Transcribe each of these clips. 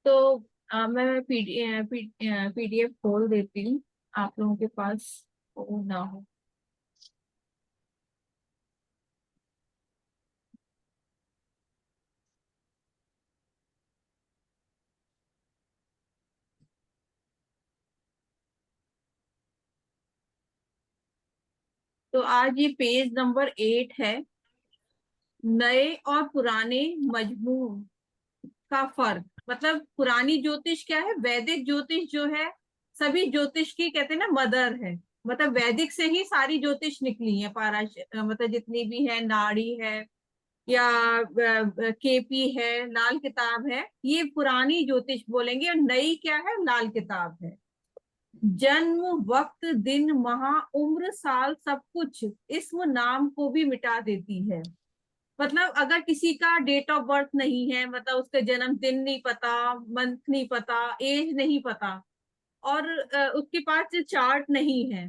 तो मैं पीडीएफ खोल देती हूँ, आप लोगों के पास हो ना हो। तो आज ये पेज नंबर 8 है। नए और पुराने मजमू का फर्क। मतलब पुरानी ज्योतिष क्या है, वैदिक ज्योतिष जो है सभी ज्योतिष की कहते हैं ना मदर है। मतलब वैदिक से ही सारी ज्योतिष निकली है, मतलब जितनी भी है, नाड़ी है या केपी है, लाल किताब है, ये पुरानी ज्योतिष बोलेंगे। और नई क्या है, लाल किताब है। जन्म, वक्त, दिन, माह, उम्र, साल, सब कुछ इसम नाम को भी मिटा देती है। मतलब अगर किसी का डेट ऑफ बर्थ नहीं है, मतलब उसका जन्मदिन नहीं पता, मंथ नहीं पता, एज नहीं पता, और उसके पास चार्ट नहीं है,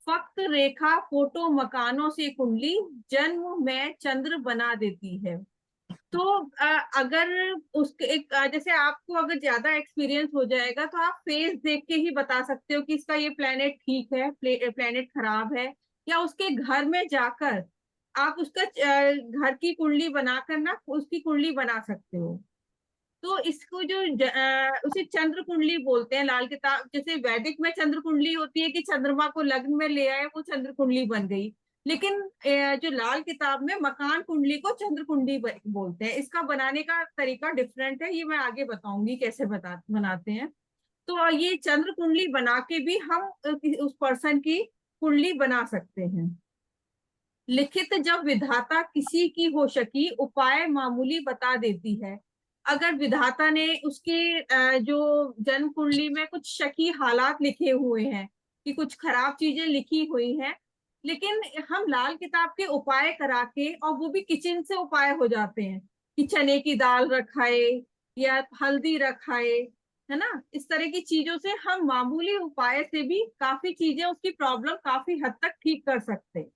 फक्त रेखा, फोटो, मकानों से कुंडली जन्म में चंद्र बना देती है। तो अगर उसके एक जैसे आपको अगर ज्यादा एक्सपीरियंस हो जाएगा तो आप फेस देख के ही बता सकते हो कि इसका ये प्लेनेट ठीक है, प्लेनेट खराब है। या उसके घर में जाकर आप उसका घर की कुंडली बनाकर ना उसकी कुंडली बना सकते हो। तो इसको जो उसे चंद्र कुंडली बोलते हैं। लाल किताब जैसे वैदिक में चंद्र कुंडली होती है कि चंद्रमा को लग्न में ले आए, वो चंद्र कुंडली बन गई। लेकिन जो लाल किताब में मकान कुंडली को चंद्र कुंडली बोलते हैं। इसका बनाने का तरीका डिफरेंट है, ये मैं आगे बताऊंगी कैसे बनाते हैं। तो ये चंद्र कुंडली बना के भी हम उस पर्सन की कुंडली बना सकते हैं। लिखित जब विधाता किसी की हो शकी, उपाय मामूली बता देती है। अगर विधाता ने उसके जो जन्म कुंडली में कुछ शकी हालात लिखे हुए हैं कि कुछ खराब चीजें लिखी हुई हैं, लेकिन हम लाल किताब के उपाय करा के, और वो भी किचन से उपाय हो जाते हैं कि चने की दाल रखाए या हल्दी रखाए, है ना। इस तरह की चीजों से हम मामूली उपाय से भी काफी चीजें, उसकी प्रॉब्लम काफी हद तक ठीक कर सकते हैं।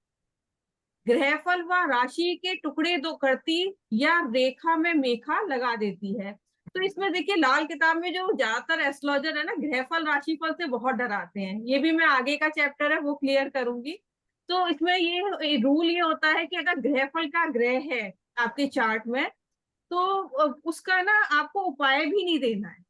ग्रहफल व राशि के टुकड़े दो करती, या रेखा में मेखा लगा देती है। तो इसमें देखिए लाल किताब में जो ज्यादातर एस्ट्रोलॉजर है ना, ग्रहफल राशिफल से बहुत डराते हैं। ये भी मैं आगे का चैप्टर है वो क्लियर करूंगी। तो इसमें ये रूल ये होता है कि अगर ग्रहफल का ग्रह है आपके चार्ट में, तो उसका ना आपको उपाय भी नहीं देना है।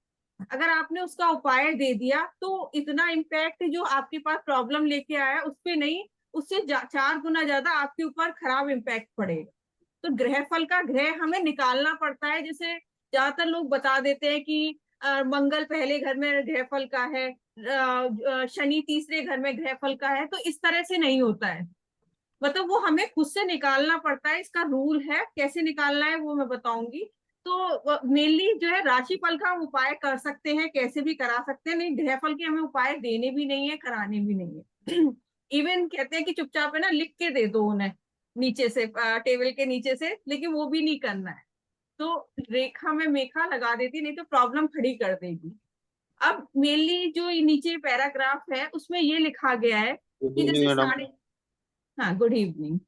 अगर आपने उसका उपाय दे दिया तो इतना इम्पैक्ट जो आपके पास प्रॉब्लम लेके आया उस पे नहीं, उससे 4 गुना ज्यादा आपके ऊपर खराब इम्पैक्ट पड़ेगा। तो ग्रहफल का ग्रह हमें निकालना पड़ता है। जैसे ज्यादातर लोग बता देते हैं कि मंगल पहले घर में ग्रहफल का है, शनि तीसरे घर में ग्रहफल का है, तो इस तरह से नहीं होता है। मतलब वो हमें खुद से निकालना पड़ता है। इसका रूल है, कैसे निकालना है वो मैं बताऊंगी। तो मेनली जो है राशिफल का हम उपाय कर सकते हैं, कैसे भी करा सकते हैं, नहीं ग्रहफल के हमें उपाय देने भी नहीं है, कराने भी नहीं है। इवन कहते हैं कि चुपचाप है ना लिख के दे दो उन्हें नीचे से, टेबल के नीचे से, लेकिन वो भी नहीं करना है। तो रेखा में मेखा लगा देती, नहीं तो प्रॉब्लम खड़ी कर देगी। अब मेनली जो ये नीचे पैराग्राफ है उसमें ये लिखा गया है गुड कि इवनिंग जैसे मैडम। साढ़े, हाँ गुड इवनिंग।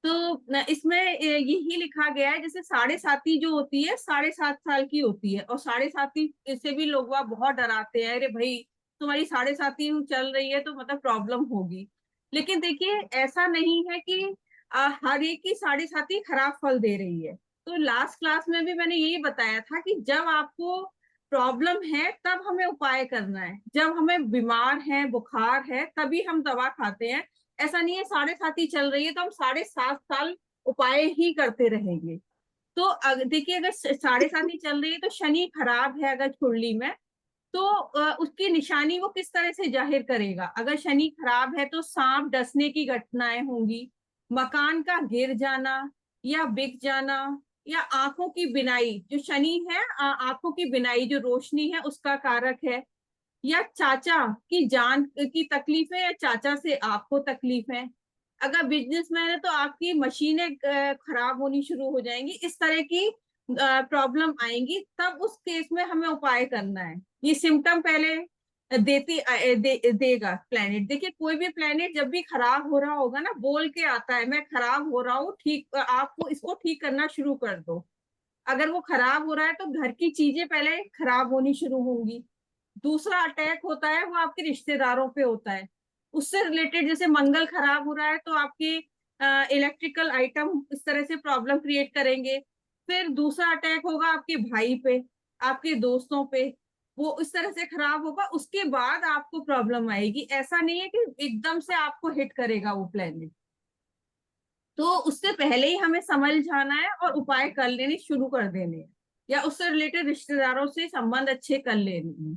तो इसमें यही लिखा गया है, जैसे साढ़े साती जो होती है 7.5 साल की होती है, और साढ़े साती से भी लोग वह बहुत डराते हैं, अरे भाई तुम्हारी साढ़े साती चल रही है तो मतलब प्रॉब्लम होगी। लेकिन देखिए ऐसा नहीं है कि हर एक की साढ़े साती खराब फल दे रही है। तो लास्ट क्लास में भी मैंने यही बताया था कि जब आपको प्रॉब्लम है तब हमें उपाय करना है, जब हमें बीमार है, बुखार है, तभी हम दवा खाते हैं। ऐसा नहीं है साढ़े सात ही चल रही है तो हम 7.5 साल उपाय ही करते रहेंगे। तो देखिए अगर 7.5 ही चल रही है तो शनि खराब है अगर कुंडली में, तो उसकी निशानी वो किस तरह से जाहिर करेगा। अगर शनि खराब है तो सांप डसने की घटनाएं होंगी, मकान का गिर जाना या बिक जाना, या आंखों की बिनाई, जो शनि है आंखों की बिनाई जो रोशनी है उसका कारक है, या चाचा की जान की तकलीफ है, या चाचा से आपको तकलीफ है। अगर बिजनेसमैन है तो आपकी मशीनें खराब होनी शुरू हो जाएंगी, इस तरह की प्रॉब्लम आएंगी। तब उस केस में हमें उपाय करना है। ये सिम्टम पहले देगा प्लेनेट। देखिए कोई भी प्लेनेट जब भी खराब हो रहा होगा ना, बोल के आता है मैं खराब हो रहा हूँ, ठीक, आपको इसको ठीक करना शुरू कर दो। अगर वो खराब हो रहा है तो घर की चीजें पहले खराब होनी शुरू होंगी। दूसरा अटैक होता है वो आपके रिश्तेदारों पे होता है, उससे रिलेटेड, जैसे मंगल खराब हो रहा है तो आपके इलेक्ट्रिकल आइटम इस तरह से प्रॉब्लम क्रिएट करेंगे। फिर दूसरा अटैक होगा आपके भाई पे, आपके दोस्तों पे, वो इस तरह से खराब होगा, उसके बाद आपको प्रॉब्लम आएगी। ऐसा नहीं है कि एकदम से आपको हिट करेगा वो प्लेनेट। तो उससे पहले ही हमें समझ जाना है और उपाय कर लेने शुरू कर देने हैं, या उससे रिलेटेड रिश्तेदारों से संबंध अच्छे कर लेने हैं।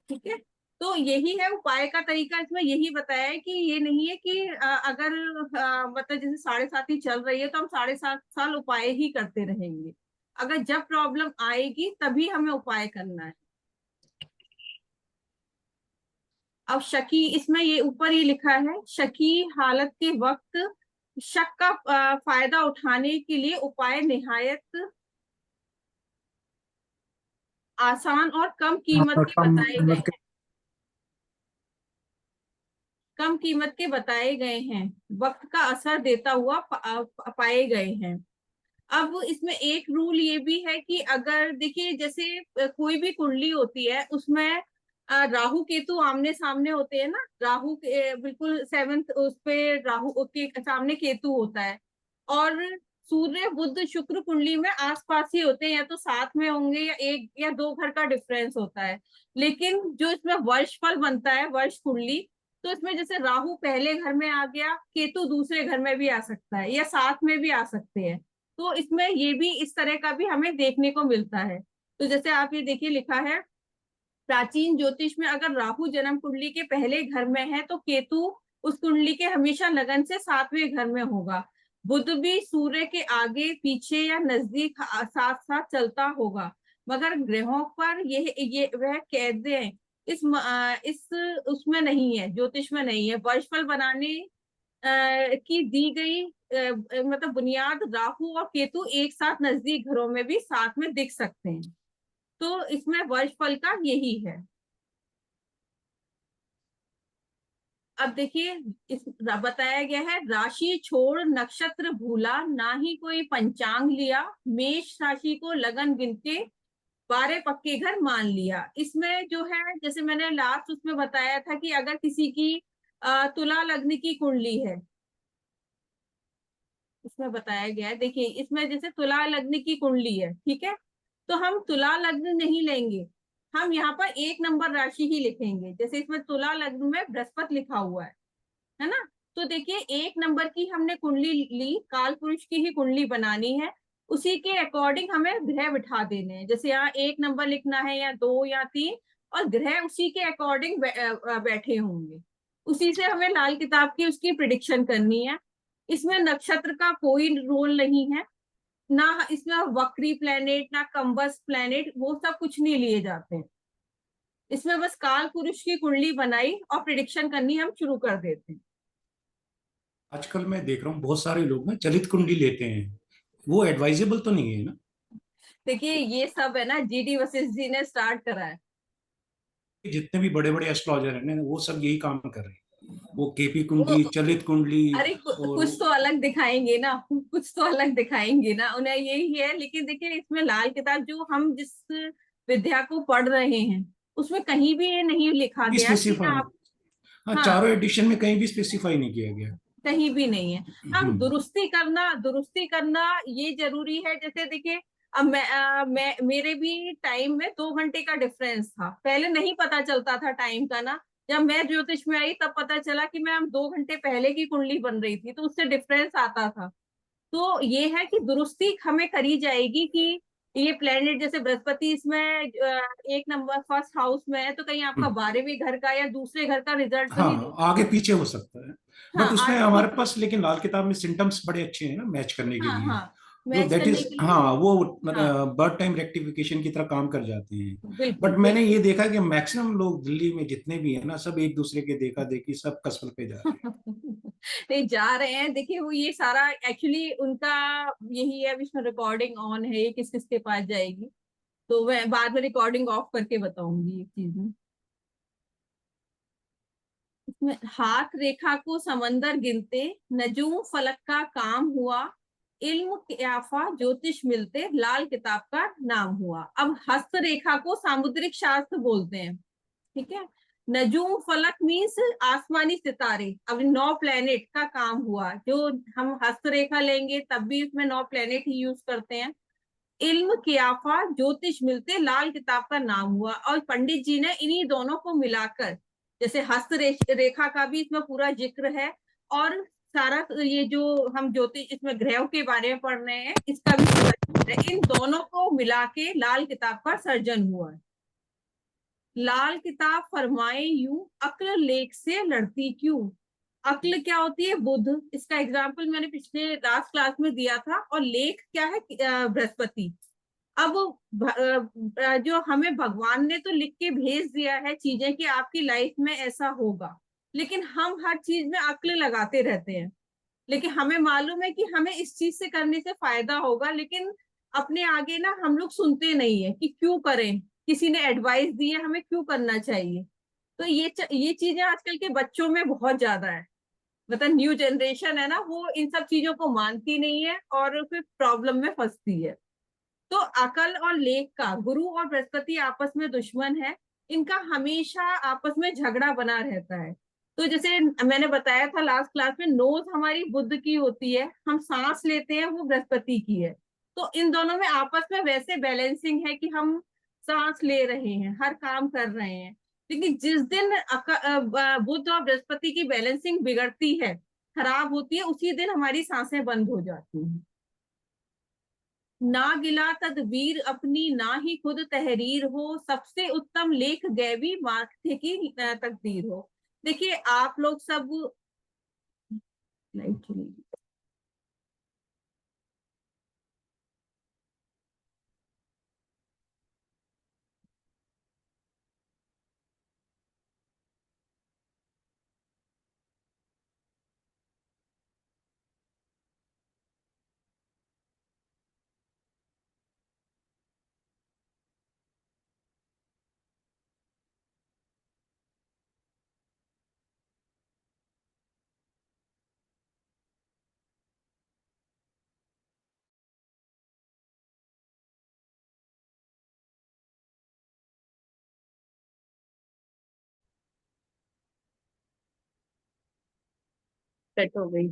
ठीक है, तो यही है उपाय का तरीका। इसमें यही बताया है कि ये नहीं है कि अगर मतलब जैसे 7.5 ही चल रही है तो हम 7.5 साल उपाय ही करते रहेंगे। अगर जब प्रॉब्लम आएगी तभी हमें उपाय करना है। अब शकी, इसमें ये ऊपर ही लिखा है, शकी हालत के वक्त शक का फायदा उठाने के लिए उपाय निहायत आसान और कम कीमत हाँ, के कम बताए गए कीमत के। हैं। कम कीमत के बताए गए हैं, वक्त का असर देता हुआ पाए गए हैं। अब इसमें एक रूल ये भी है कि अगर देखिए जैसे कोई भी कुंडली होती है उसमें राहु केतु आमने सामने होते हैं ना, राहु के बिल्कुल सेवंथ उस पे राहु के सामने केतु होता है, और सूर्य बुध शुक्र कुंडली में आसपास ही होते हैं, या तो साथ में होंगे या एक या दो घर का डिफरेंस होता है। लेकिन जो इसमें वर्षफल बनता है, वर्ष कुंडली, तो इसमें जैसे राहु पहले घर में आ गया, केतु दूसरे घर में भी आ सकता है, या साथ में भी आ सकते हैं। तो इसमें ये भी इस तरह का भी हमें देखने को मिलता है। तो जैसे आप ये देखिए लिखा है, प्राचीन ज्योतिष में अगर राहु जन्म कुंडली के पहले घर में है तो केतु उस कुंडली के हमेशा लगन से 7वें घर में होगा। बुध भी सूर्य के आगे पीछे या नजदीक साथ साथ चलता होगा। मगर ग्रहों पर ये वह कहते इस उसमें नहीं है, ज्योतिष में नहीं है। वर्षफल बनाने की दी गई मतलब बुनियाद, राहु और केतु एक साथ नजदीक घरों में भी साथ में दिख सकते हैं। तो इसमें वर्षफल का यही है। अब देखिए, इस बताया गया है, राशि छोड़ नक्षत्र भूला, ना ही कोई पंचांग लिया, मेष राशि को लगन गिन के 12 पक्के घर मान लिया। इसमें जो है, जैसे मैंने लास्ट उसमें बताया था कि अगर किसी की तुला लग्न की कुंडली है, इसमें बताया गया है, देखिए इसमें जैसे तुला लग्न की कुंडली है, ठीक है, तो हम तुला लग्न नहीं लेंगे, हम यहाँ पर 1 नंबर राशि ही लिखेंगे। जैसे इसमें तुला लग्न में बृहस्पति लिखा हुआ है ना, तो देखिए 1 नंबर की हमने कुंडली ली, काल पुरुष की ही कुंडली बनानी है, उसी के अकॉर्डिंग हमें ग्रह बिठा देने हैं। जैसे यहाँ 1 नंबर लिखना है या 2 या 3, और ग्रह उसी के अकॉर्डिंग बैठे होंगे, उसी से हमें लाल किताब की उसकी प्रिडिक्शन करनी है। इसमें नक्षत्र का कोई रोल नहीं है, ना इसमें वक्री प्लेनेट ना कंबस प्लेनेट, वो सब कुछ नहीं लिए जाते हैं। इसमें बस काल पुरुष की कुंडली बनाई और प्रिडिक्शन करनी हम शुरू कर देते हैं। आजकल मैं देख रहा हूँ बहुत सारे लोग ना चलित कुंडली लेते हैं। वो एडवाइजेबल तो नहीं है ना? देखिए ये सब है ना, जीडी वशिष्ठ जी ने स्टार्ट करा है। जितने भी बड़े बड़े एस्ट्रोलॉजर हैं ना, वो सब यही काम कर रहे हैं। वो केपी वो कुंडली, चलित कुंडली। अरे और कुछ तो अलग दिखाएंगे ना, कुछ तो अलग दिखाएंगे ना, उन्हें यही है। लेकिन देखिए इसमें लाल किताब जो हम जिस विद्या को पढ़ रहे हैं उसमें कहीं भी ये नहीं लिखा भी गया कि स्पेसिफाई, आप, हाँ, हाँ, चारों एडिशन में कहीं भी स्पेसिफाई नहीं किया गया। कहीं भी नहीं है। हाँ, हम्म। दुरुस्ती करना ये जरूरी है। जैसे देखिए अब मैं मेरे भी टाइम में 2 घंटे का डिफरेंस था, पहले नहीं पता चलता था टाइम का ना। जब मैं ज्योतिष में आई तब पता चला कि मैं 2 घंटे पहले की कुंडली बन रही थी, तो उससे डिफरेंस आता था। तो ये है कि दुरुस्ती हमें करी जाएगी कि ये प्लेनेट जैसे बृहस्पति इसमें 1 नंबर फर्स्ट हाउस में है, तो कहीं आपका हम्म। 12वें घर का या दूसरे घर का रिजल्ट तो नहीं हाँ, आगे देगा। पीछे हो सकता है। हाँ, बट उसमें आगे हमारे पीछे। पास लेकिन लाल किताब में सिम्टम्स बड़े अच्छे हैं ना मैच करने के हाँ लिए। हाँ, तो मैच दैट करने इज, के लिए। हाँ, वो हाँ, बर्थ टाइम रेक्टिफिकेशन की तरह काम कर जाते हैं। बिल्कुल बट मैंने बिल्कुल। ये देखा कि मैक्सिमम लोग दिल्ली में जितने भी हैं ना, सब एक दूसरे के देखा देखी सब कसम पे जा रहे नहीं जा रहे हैं, देखिए वो ये सारा एक्चुअली उनका यही है। अब इसमें रिकॉर्डिंग ऑन है, ये किस किस के पास जाएगी, तो मैं बाद में रिकॉर्डिंग ऑफ करके बताऊंगी ये चीज। इसमें हाथ रेखा को समंदर गिनते, नजूम फलक का काम हुआ, इल्म कियाफा ज्योतिष मिलते, लाल किताब का नाम हुआ। अब हस्त रेखा को सामुद्रिक शास्त्र बोलते हैं, ठीक है। नजूम फलक मीन्स आसमानी सितारे, अब 9 प्लेनेट का काम हुआ। जो हम हस्तरेखा लेंगे तब भी उसमें 9 प्लेनेट ही यूज करते हैं। इल्म कियाफा ज्योतिष मिलते, लाल किताब का नाम हुआ। और पंडित जी ने इन्हीं दोनों को मिलाकर, जैसे हस्त रेखा का भी इसमें पूरा जिक्र है, और सारा ये जो हम ज्योतिष इसमें ग्रहों के बारे में पढ़ रहे हैं इसका भी पूरा जिक्र है। इन दोनों को मिला के लाल किताब का सर्जन हुआ है। लाल किताब फरमाए यूं, अक्ल लेख से लड़ती क्यों। अक्ल क्या होती है? बुध। इसका एग्जाम्पल मैंने पिछले लास्ट क्लास में दिया था। और लेख क्या है? बृहस्पति। अब जो हमें भगवान ने तो लिख के भेज दिया है चीजें कि आपकी लाइफ में ऐसा होगा, लेकिन हम हर चीज में अक्ल लगाते रहते हैं। लेकिन हमें मालूम है कि हमें इस चीज से करने से फायदा होगा, लेकिन अपने आगे ना हम लोग सुनते नहीं है कि क्यों करें, किसी ने एडवाइस दी है हमें क्यों करना चाहिए। तो ये चीजें आजकल के बच्चों में बहुत ज्यादा है। मतलब न्यू जनरेशन है ना, वो इन सब चीजों को मानती नहीं है और फिर प्रॉब्लम में फंसती है। तो अकल और लेख का, गुरु और बृहस्पति आपस में दुश्मन है। इनका हमेशा आपस में झगड़ा बना रहता है। तो जैसे मैंने बताया था लास्ट क्लास में, नोज हमारी बुध की होती है, हम सांस लेते हैं वो बृहस्पति की है। तो इन दोनों में आपस में वैसे बैलेंसिंग है कि हम सांस ले रहे हैं, हर काम कर रहे हैं। लेकिन जिस दिन बुध और बृहस्पति की बैलेंसिंग बिगड़ती है, खराब होती है, उसी दिन हमारी सांसें बंद हो जाती हैं। ना गिला तदबीर अपनी, ना ही खुद तहरीर हो, सबसे उत्तम लेख गैवी माथे की तकदीर हो। देखिए आप लोग सब, लाइट चली गई। कट हो गई।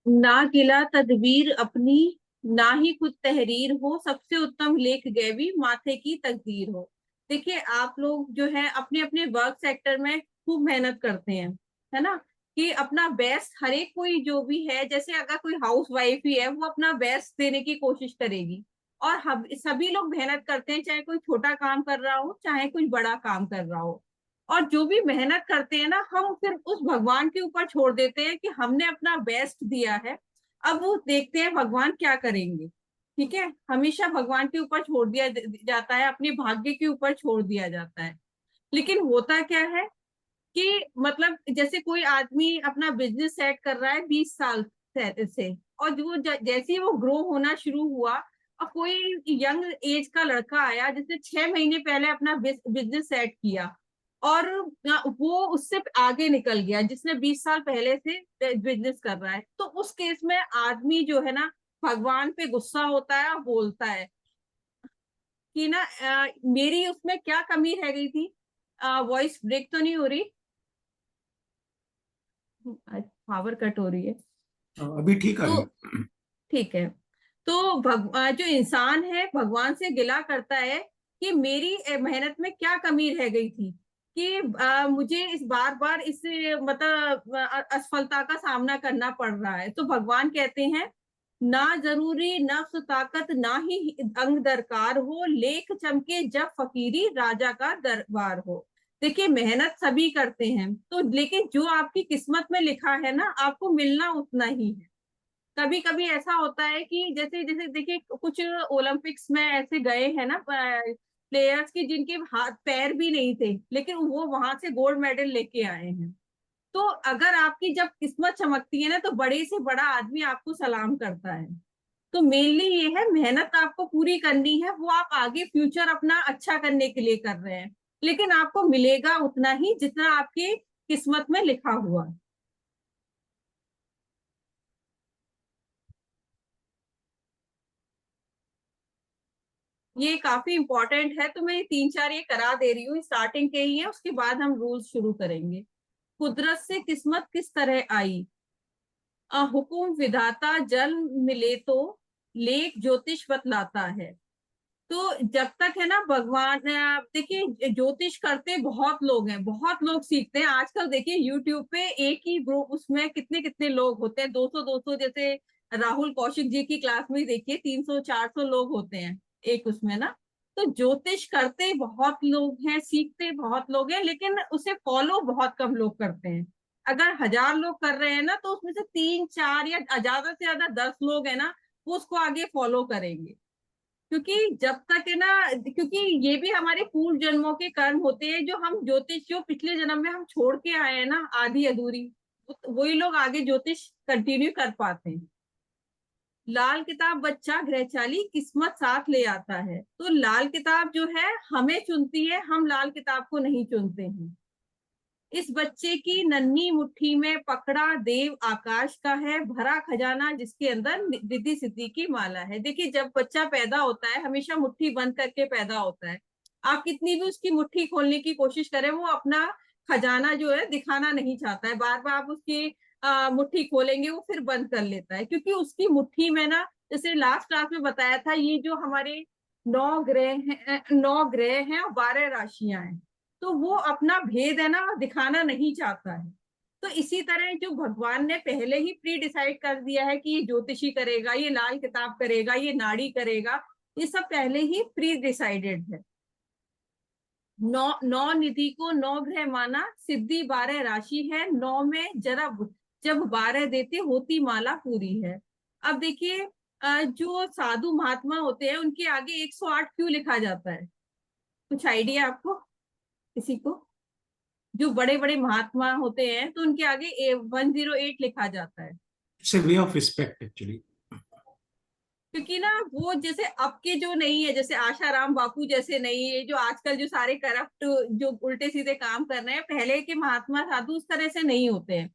ना गिला तदबीर अपनी, ना ही खुद तहरीर हो, सबसे उत्तम लेख गैवी माथे की तकदीर हो। देखिए आप लोग जो है अपने अपने वर्क सेक्टर में खूब मेहनत करते हैं, है ना, कि अपना बेस्ट, हर एक कोई जो भी है, जैसे अगर कोई हाउस वाइफ ही है वो अपना बेस्ट देने की कोशिश करेगी। और हम सभी लोग मेहनत करते हैं, चाहे कोई छोटा काम कर रहा हो चाहे कोई बड़ा काम कर रहा हो। और जो भी मेहनत करते हैं ना, हम फिर उस भगवान के ऊपर छोड़ देते हैं कि हमने अपना बेस्ट दिया है, अब वो देखते हैं भगवान क्या करेंगे। ठीक है, हमेशा भगवान के ऊपर छोड़ दिया जाता है, अपने भाग्य के ऊपर छोड़ दिया जाता है। लेकिन होता क्या है कि मतलब जैसे कोई आदमी अपना बिजनेस सेट कर रहा है 20 साल से, और जो जैसे ही वो ग्रो होना शुरू हुआ, और कोई यंग एज का लड़का आया जिसने 6 महीने पहले अपना बिजनेस सेट किया, और वो उससे आगे निकल गया जिसने 20 साल पहले से बिजनेस कर रहा है, तो उस केस में आदमी जो है ना, भगवान पे गुस्सा होता है और बोलता है कि ना मेरी उसमें क्या कमी रह गई थी। वॉइस ब्रेक तो नहीं हो रही? पावर कट हो रही है। अभी ठीक आ रही तो है। ठीक है। तो जो इंसान है भगवान से गिला करता है कि मेरी मेहनत में क्या कमी रह गई थी कि मुझे इस बार बार इस मतलब असफलता का सामना करना पड़ रहा है। तो भगवान कहते हैं, ना जरूरी नफ्स ताकत, ना ही अंग दरकार हो, लेख चमके जब फकीरी, राजा का दरबार हो। देखिए मेहनत सभी करते हैं, तो लेकिन जो आपकी किस्मत में लिखा है ना, आपको मिलना उतना ही है। कभी कभी ऐसा होता है कि जैसे जैसे देखिए कुछ ओलंपिक्स में ऐसे गए हैं ना प्लेयर्स की जिनके हाथ पैर भी नहीं थे, लेकिन वो वहां से गोल्ड मेडल लेके आए हैं। तो अगर आपकी जब किस्मत चमकती है ना, तो बड़े से बड़ा आदमी आपको सलाम करता है। तो मेनली ये है, मेहनत आपको पूरी करनी है, वो आप आगे फ्यूचर अपना अच्छा करने के लिए कर रहे हैं, लेकिन आपको मिलेगा उतना ही जितना आपकी किस्मत में लिखा हुआ है। ये काफी इंपॉर्टेंट है, तो मैं तीन चार ये करा दे रही हूँ, स्टार्टिंग के ही है, उसके बाद हम रूल्स शुरू करेंगे। कुदरत से किस्मत किस तरह आई। हुकुम विधाता जल मिले तो लेख ज्योतिष बतलाता है। तो जब तक है ना भगवान, देखिए ज्योतिष करते बहुत लोग हैं, बहुत लोग सीखते हैं आजकल। देखिए यूट्यूब पे एक ही ग्रुप, उसमें कितने कितने लोग होते हैं, 200 200, जैसे राहुल कौशिक जी की क्लास में देखिए 300 400 लोग होते हैं एक उसमें ना। तो ज्योतिष करते बहुत लोग हैं, सीखते बहुत लोग हैं, लेकिन उसे फॉलो बहुत कम लोग करते हैं। अगर 1000 लोग कर रहे हैं ना, तो उसमें से 3 4 या ज्यादा से ज्यादा 10 लोग है ना, वो उसको आगे फॉलो करेंगे। क्योंकि जब तक है ना, क्योंकि ये भी हमारे पूर्व जन्मों के कर्म होते हैं, जो हम ज्योतिष जो पिछले जन्म में हम छोड़ के आए हैं ना आधी अधूरी, वही लोग आगे ज्योतिष कंटिन्यू कर पाते हैं। लाल किताब बच्चा गृहचाली किस्मत साथ ले आता है। तो लाल किताब जो है हमें चुनती है, हम लाल किताब को नहीं चुनते हैं। इस बच्चे की नन्ही मुट्ठी में पकड़ा देव आकाश का है, भरा खजाना जिसके अंदर रिद्धि सिद्धि की माला है। देखिए जब बच्चा पैदा होता है, हमेशा मुट्ठी बंद करके पैदा होता है। आप कितनी भी उसकी मुट्ठी खोलने की कोशिश करें, वो अपना खजाना जो है दिखाना नहीं चाहता है। बार बार आप उसकी मुट्ठी खोलेंगे, वो फिर बंद कर लेता है, क्योंकि उसकी मुट्ठी में ना, जैसे लास्ट क्लास में बताया था, ये जो हमारे 9 ग्रह हैं, 9 ग्रह हैं और 12 राशियां हैं, तो वो अपना भेद है ना दिखाना नहीं चाहता है। तो इसी तरह जो भगवान ने पहले ही प्री डिसाइड कर दिया है कि ये ज्योतिषी करेगा, ये लाल किताब करेगा, ये नाड़ी करेगा, ये सब पहले ही प्री डिसाइडेड है। नौ नौ निधि को 9 ग्रह माना, सिद्धि 12 राशि है, 9 में जरा जब 12 देते होती माला पूरी है। अब देखिए जो साधु महात्मा होते हैं, उनके आगे 108 क्यों लिखा जाता है? कुछ आइडिया आपको, किसी को? जो बड़े बड़े महात्मा होते हैं, तो उनके आगे 108 लिखा जाता है। It's a way of respect actually. क्योंकि ना वो जैसे अब के जो नहीं है, जैसे आशाराम बापू जैसे नहीं है, जो आजकल जो सारे करप्ट जो उल्टे सीधे काम कर रहे हैं, पहले के महात्मा साधु उस तरह से नहीं होते हैं।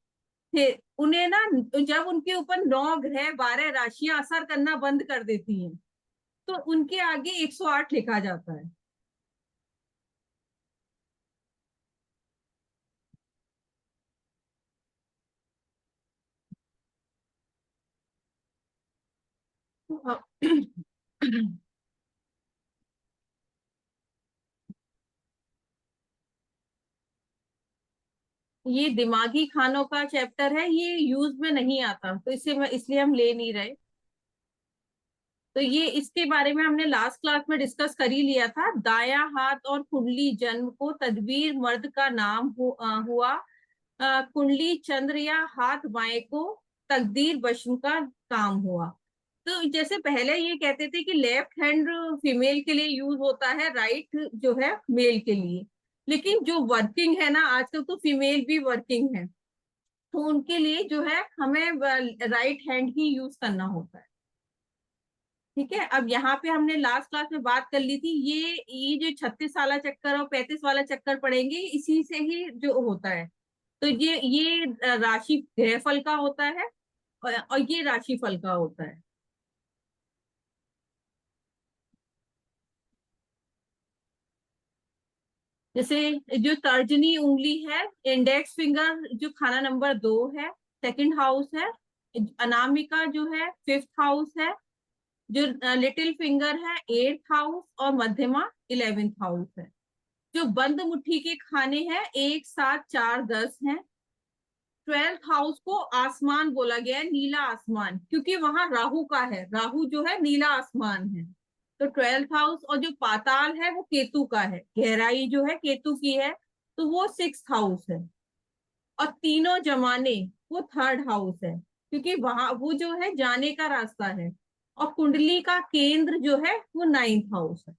फिर उन्हें ना, जब उनके ऊपर 9 ग्रह 12 राशियां असर करना बंद कर देती हैं, तो उनके आगे 108 लिखा जाता है। ये दिमागी खानों का चैप्टर है, ये यूज में नहीं आता, तो इसलिए हम ले नहीं रहे। तो ये इसके बारे में हमने लास्ट क्लास में डिस्कस कर ही लिया था। दायां हाथ और कुंडली जन्म को तदबीर मर्द का नाम हुआ। कुंडली चंद्र या हाथ बाएं को तकदीर बशम का काम हुआ। तो जैसे पहले ये कहते थे कि लेफ्ट हैंड फीमेल के लिए यूज होता है, राइट जो है मेल के लिए। लेकिन जो वर्किंग है ना, आजकल तो फीमेल भी वर्किंग है, तो उनके लिए जो है हमें राइट हैंड ही यूज करना होता है। ठीक है, अब यहाँ पे हमने लास्ट क्लास में बात कर ली थी, ये जो 36 वाला चक्कर और 35 वाला चक्कर पढ़ेंगे, इसी से ही जो होता है। तो ये राशि ग्रहफल का होता है, और ये राशिफल का होता है। जैसे जो तर्जनी उंगली है, इंडेक्स फिंगर जो खाना नंबर 2 है, सेकंड हाउस है। अनामिका जो है 5th हाउस है। जो लिटिल फिंगर है 8th हाउस, और मध्यमा 11th हाउस है। जो बंद मुट्ठी के खाने हैं 1 7 4 10 हैं। 12th हाउस को आसमान बोला गया है, नीला आसमान, क्योंकि वहां राहु का है, राहु जो है नीला आसमान है। तो 12th हाउस, और जो पाताल है वो केतु का है, गहराई जो है केतु की है, तो वो 6th हाउस है। और तीनों जमाने वो 3rd हाउस है, क्योंकि वहां वो जो है जाने का रास्ता है। और कुंडली का केंद्र जो है वो 9th हाउस है।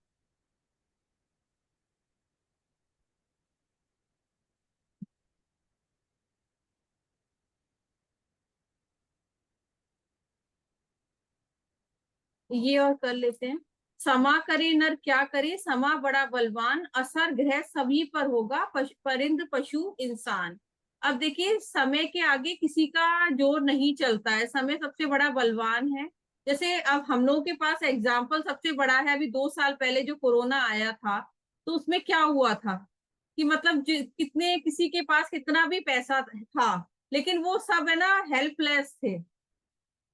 ये और कर लेते हैं। समा करे नर क्या करे, समा बड़ा बलवान, असर ग्रह सभी पर होगा, परिंद पशु इंसान। अब देखिए, समय के आगे किसी का जोर नहीं चलता है, समय सबसे बड़ा बलवान है। जैसे अब हम लोगों के पास एग्जाम्पल सबसे बड़ा है, अभी 2 साल पहले जो कोरोना आया था, तो उसमें क्या हुआ था कि मतलब कितने किसी के पास कितना भी पैसा था, लेकिन वो सब है ना हेल्पलेस थे,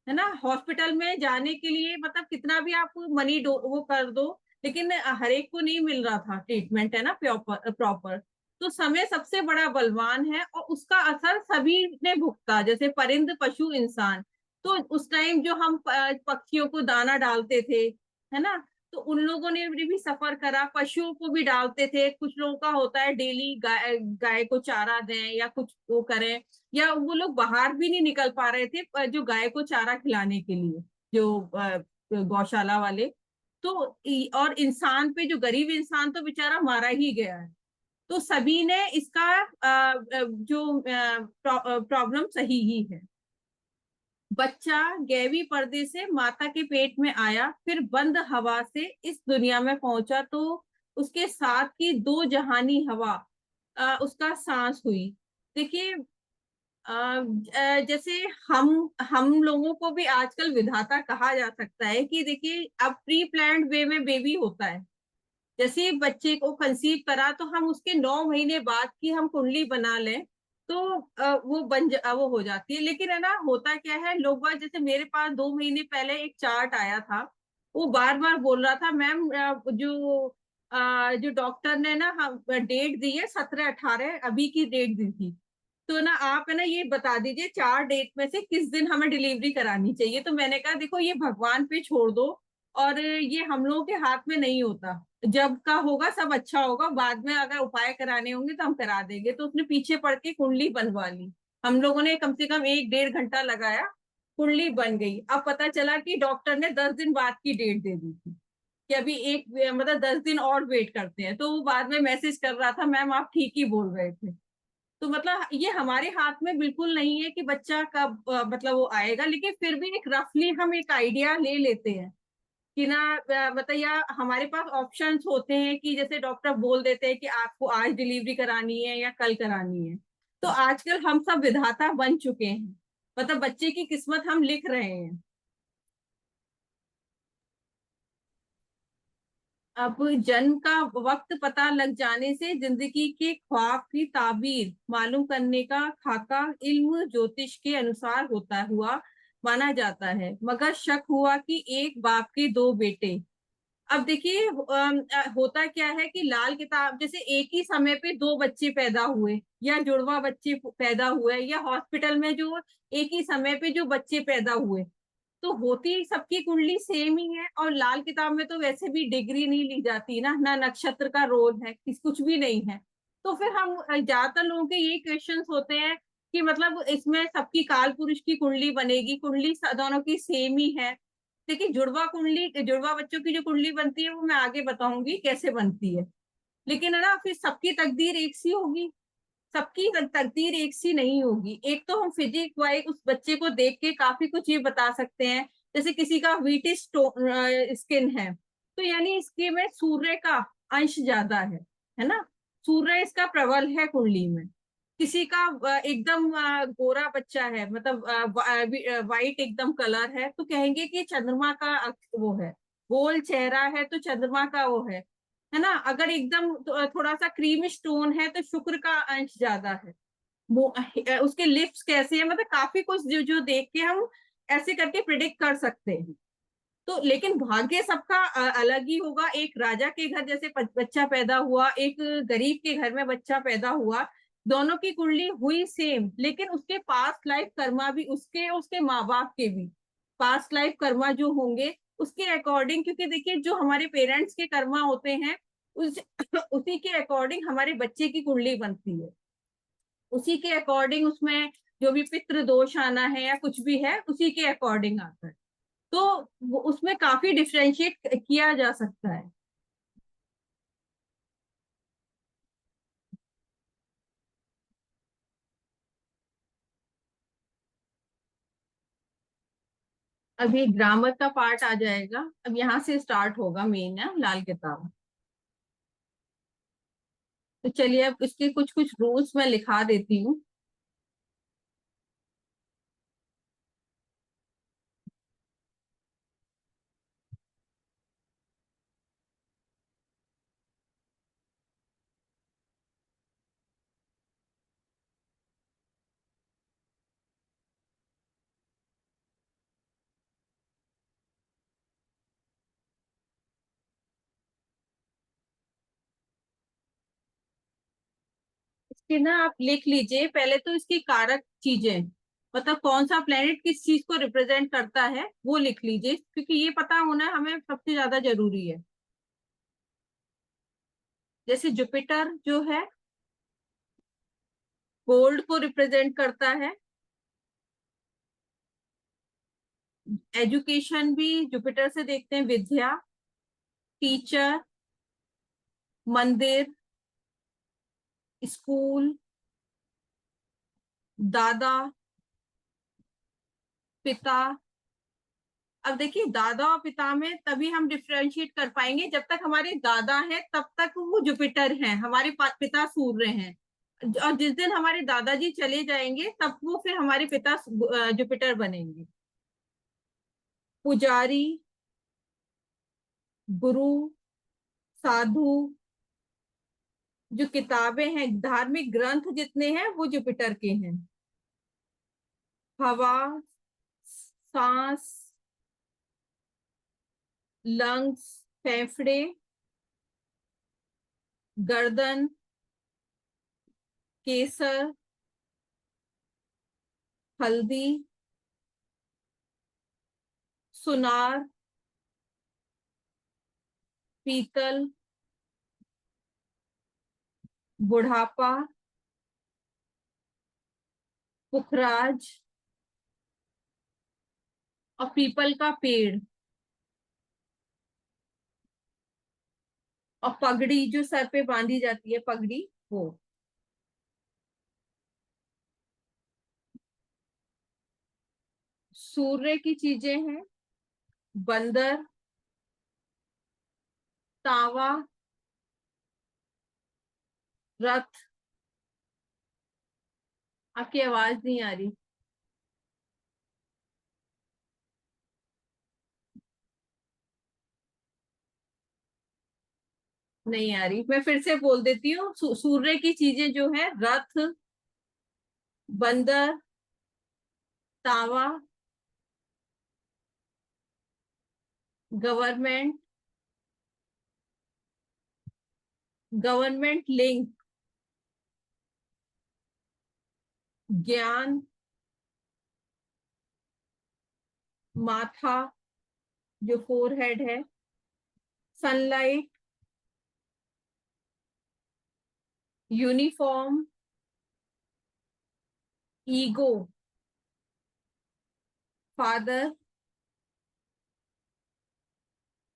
है ना। हॉस्पिटल में जाने के लिए मतलब कितना भी आप मनी वो कर दो, लेकिन हर एक को नहीं मिल रहा था ट्रीटमेंट, है ना, प्रॉपर प्रॉपर। तो समय सबसे बड़ा बलवान है और उसका असर सभी ने भुगता, जैसे परिंद पशु इंसान। तो उस टाइम जो हम पक्षियों को दाना डालते थे, है ना, तो उन लोगों ने भी सफर करा, पशुओं को भी डालते थे। कुछ लोगों का होता है डेली गाय गाय को चारा दें या कुछ वो करें, या वो लोग बाहर भी नहीं निकल पा रहे थे जो गाय को चारा खिलाने के लिए, जो गौशाला वाले। तो और इंसान पे, जो गरीब इंसान तो बेचारा मारा ही गया है। तो सभी ने इसका जो प्रॉब्लम सही ही है। बच्चा गैवी पर्दे से माता के पेट में आया, फिर बंद हवा से इस दुनिया में पहुंचा, तो उसके साथ की दो जहानी हवा उसका सांस हुई। देखिए, जैसे हम लोगों को भी आजकल विधाता कहा जा सकता है कि देखिए, अब प्री प्लान्ड वे में बेबी होता है। जैसे बच्चे को कंसीव करा, तो हम उसके 9 महीने बाद की हम कुंडली बना लें, तो वो हो जाती है। लेकिन है ना, होता क्या है, लोग बाग, जैसे मेरे पास 2 महीने पहले एक चार्ट आया था, वो बार बार बोल रहा था, मैम जो डॉक्टर ने ना हम डेट दी है 17-18 अभी की डेट दी थी, तो ना आप है ना ये बता दीजिए 4 डेट में से किस दिन हमें डिलीवरी करानी चाहिए। तो मैंने कहा देखो, ये भगवान पे छोड़ दो, और ये हम लोगों के हाथ में नहीं होता। जब का होगा सब अच्छा होगा, बाद में अगर उपाय कराने होंगे तो हम करा देंगे। तो उसने पीछे पड़ के कुंडली बनवा ली। हम लोगों ने कम से कम 1-1.5 घंटा लगाया, कुंडली बन गई। अब पता चला कि डॉक्टर ने 10 दिन बाद की डेट दे दी थी, कि अभी एक मतलब 10 दिन और वेट करते हैं। तो वो बाद में मैसेज कर रहा था, मैम आप ठीक ही बोल रहे थे। तो मतलब ये हमारे हाथ में बिल्कुल नहीं है कि बच्चा कब मतलब वो आएगा, लेकिन फिर भी एक रफली हम एक आइडिया ले लेते हैं कि ना, मतलब या हमारे पास ऑप्शंस होते हैं कि जैसे डॉक्टर बोल देते हैं कि आपको आज डिलीवरी करानी है या कल करानी है। तो आजकल हम सब विधाता बन चुके हैं, मतलब बच्चे की किस्मत हम लिख रहे हैं। अब जन्म का वक्त पता लग जाने से जिंदगी के ख्वाब की ताबीर मालूम करने का खाका इल्म ज्योतिष के अनुसार होता हुआ माना जाता है, मगर शक हुआ कि एक बाप के दो बेटे। अब देखिए, होता क्या है कि लाल किताब, जैसे एक ही समय पे दो बच्चे पैदा हुए, या जुड़वा बच्चे पैदा हुए, या हॉस्पिटल में जो एक ही समय पे जो बच्चे पैदा हुए, तो होती सबकी कुंडली सेम ही है। और लाल किताब में तो वैसे भी डिग्री नहीं ली जाती ना, ना नक्षत्र का रोल है, किस कुछ भी नहीं है। तो फिर हम ज्यादातर लोगों के ये क्वेश्चंस होते हैं कि मतलब इसमें सबकी काल पुरुष की कुंडली बनेगी, कुंडली दोनों की सेम ही है। देखिए, जुड़वा कुंडली, जुड़वा बच्चों की जो कुंडली बनती है वो मैं आगे बताऊंगी कैसे बनती है। लेकिन है ना, फिर सबकी तकदीर एक सी होगी? सबकी तकदीर एक सी नहीं होगी। एक तो हम फिजिक वाइज उस बच्चे को देख के काफी कुछ ये बता सकते हैं। जैसे किसी का वीटिश स्किन है, तो यानी इसके में सूर्य का अंश ज्यादा है ना, सूर्य इसका प्रबल है कुंडली में। किसी का एकदम गोरा बच्चा है, मतलब वाइट एकदम कलर है, तो कहेंगे कि चंद्रमा का वो है। गोल चेहरा है तो चंद्रमा का वो है ना। अगर एकदम थोड़ा सा क्रीम स्टोन है तो शुक्र का अंश ज्यादा है। वो उसके लिप्स कैसे हैं, मतलब काफी कुछ जो जो देख के हम ऐसे करके प्रिडिक्ट कर सकते हैं। तो लेकिन भाग्य सबका अलग ही होगा। एक राजा के घर जैसे बच्चा पैदा हुआ, एक गरीब के घर में बच्चा पैदा हुआ, दोनों की कुंडली हुई सेम, लेकिन उसके पास्ट लाइफ कर्मा भी, उसके उसके माँ बाप के भी पास्ट लाइफ कर्मा जो होंगे उसके अकॉर्डिंग, क्योंकि देखिए जो हमारे पेरेंट्स के कर्मा होते हैं, उस उसी के अकॉर्डिंग हमारे बच्चे की कुंडली बनती है। उसी के अकॉर्डिंग उसमें जो भी पितृ दोष आना है या कुछ भी है, उसी के अकॉर्डिंग आता है। तो उसमें काफी डिफ्रेंशिएट किया जा सकता है। अभी ग्रामर का पार्ट आ जाएगा, अब यहाँ से स्टार्ट होगा मेन है लाल किताब। तो चलिए अब इसके कुछ कुछ रूल्स मैं लिखा देती हूँ। इसके ना आप लिख लीजिए पहले तो इसकी कारक चीजें, मतलब कौन सा प्लेनेट किस चीज को रिप्रेजेंट करता है वो लिख लीजिए, क्योंकि ये पता होना हमें सबसे ज्यादा जरूरी है। जैसे जुपिटर जो है गोल्ड को रिप्रेजेंट करता है। एजुकेशन भी जुपिटर से देखते हैं, विद्या, टीचर, मंदिर, स्कूल, दादा, पिता। अब देखिए दादा और पिता में तभी हम डिफरेंशिएट कर पाएंगे, जब तक हमारे दादा हैं तब तक वो जुपिटर हैं, हमारे पिता सूर्य हैं। और जिस दिन हमारे दादाजी चले जाएंगे तब वो फिर हमारे पिता जुपिटर बनेंगे। पुजारी, गुरु, साधु, जो किताबें हैं धार्मिक ग्रंथ जितने हैं वो जुपिटर के हैं। हवा, सांस, लंग्स, फेफड़े, गर्दन, केसर, हल्दी, सुनार, पीतल, बुढ़ापा, पुखराज, और पीपल का पेड़, और पगड़ी जो सर पे बांधी जाती है पगड़ी वो। सूर्य की चीजें हैं बंदर, तावा, रथ। आपकी आवाज नहीं आ रही। नहीं आ रही, मैं फिर से बोल देती हूँ। सूर्य की चीजें जो है रथ, बंदर, तावा, गवर्नमेंट, गवर्नमेंट लिंक, ज्ञान, माथा जो फोरहेड है, सनलाइट, यूनिफॉर्म, ईगो, फादर,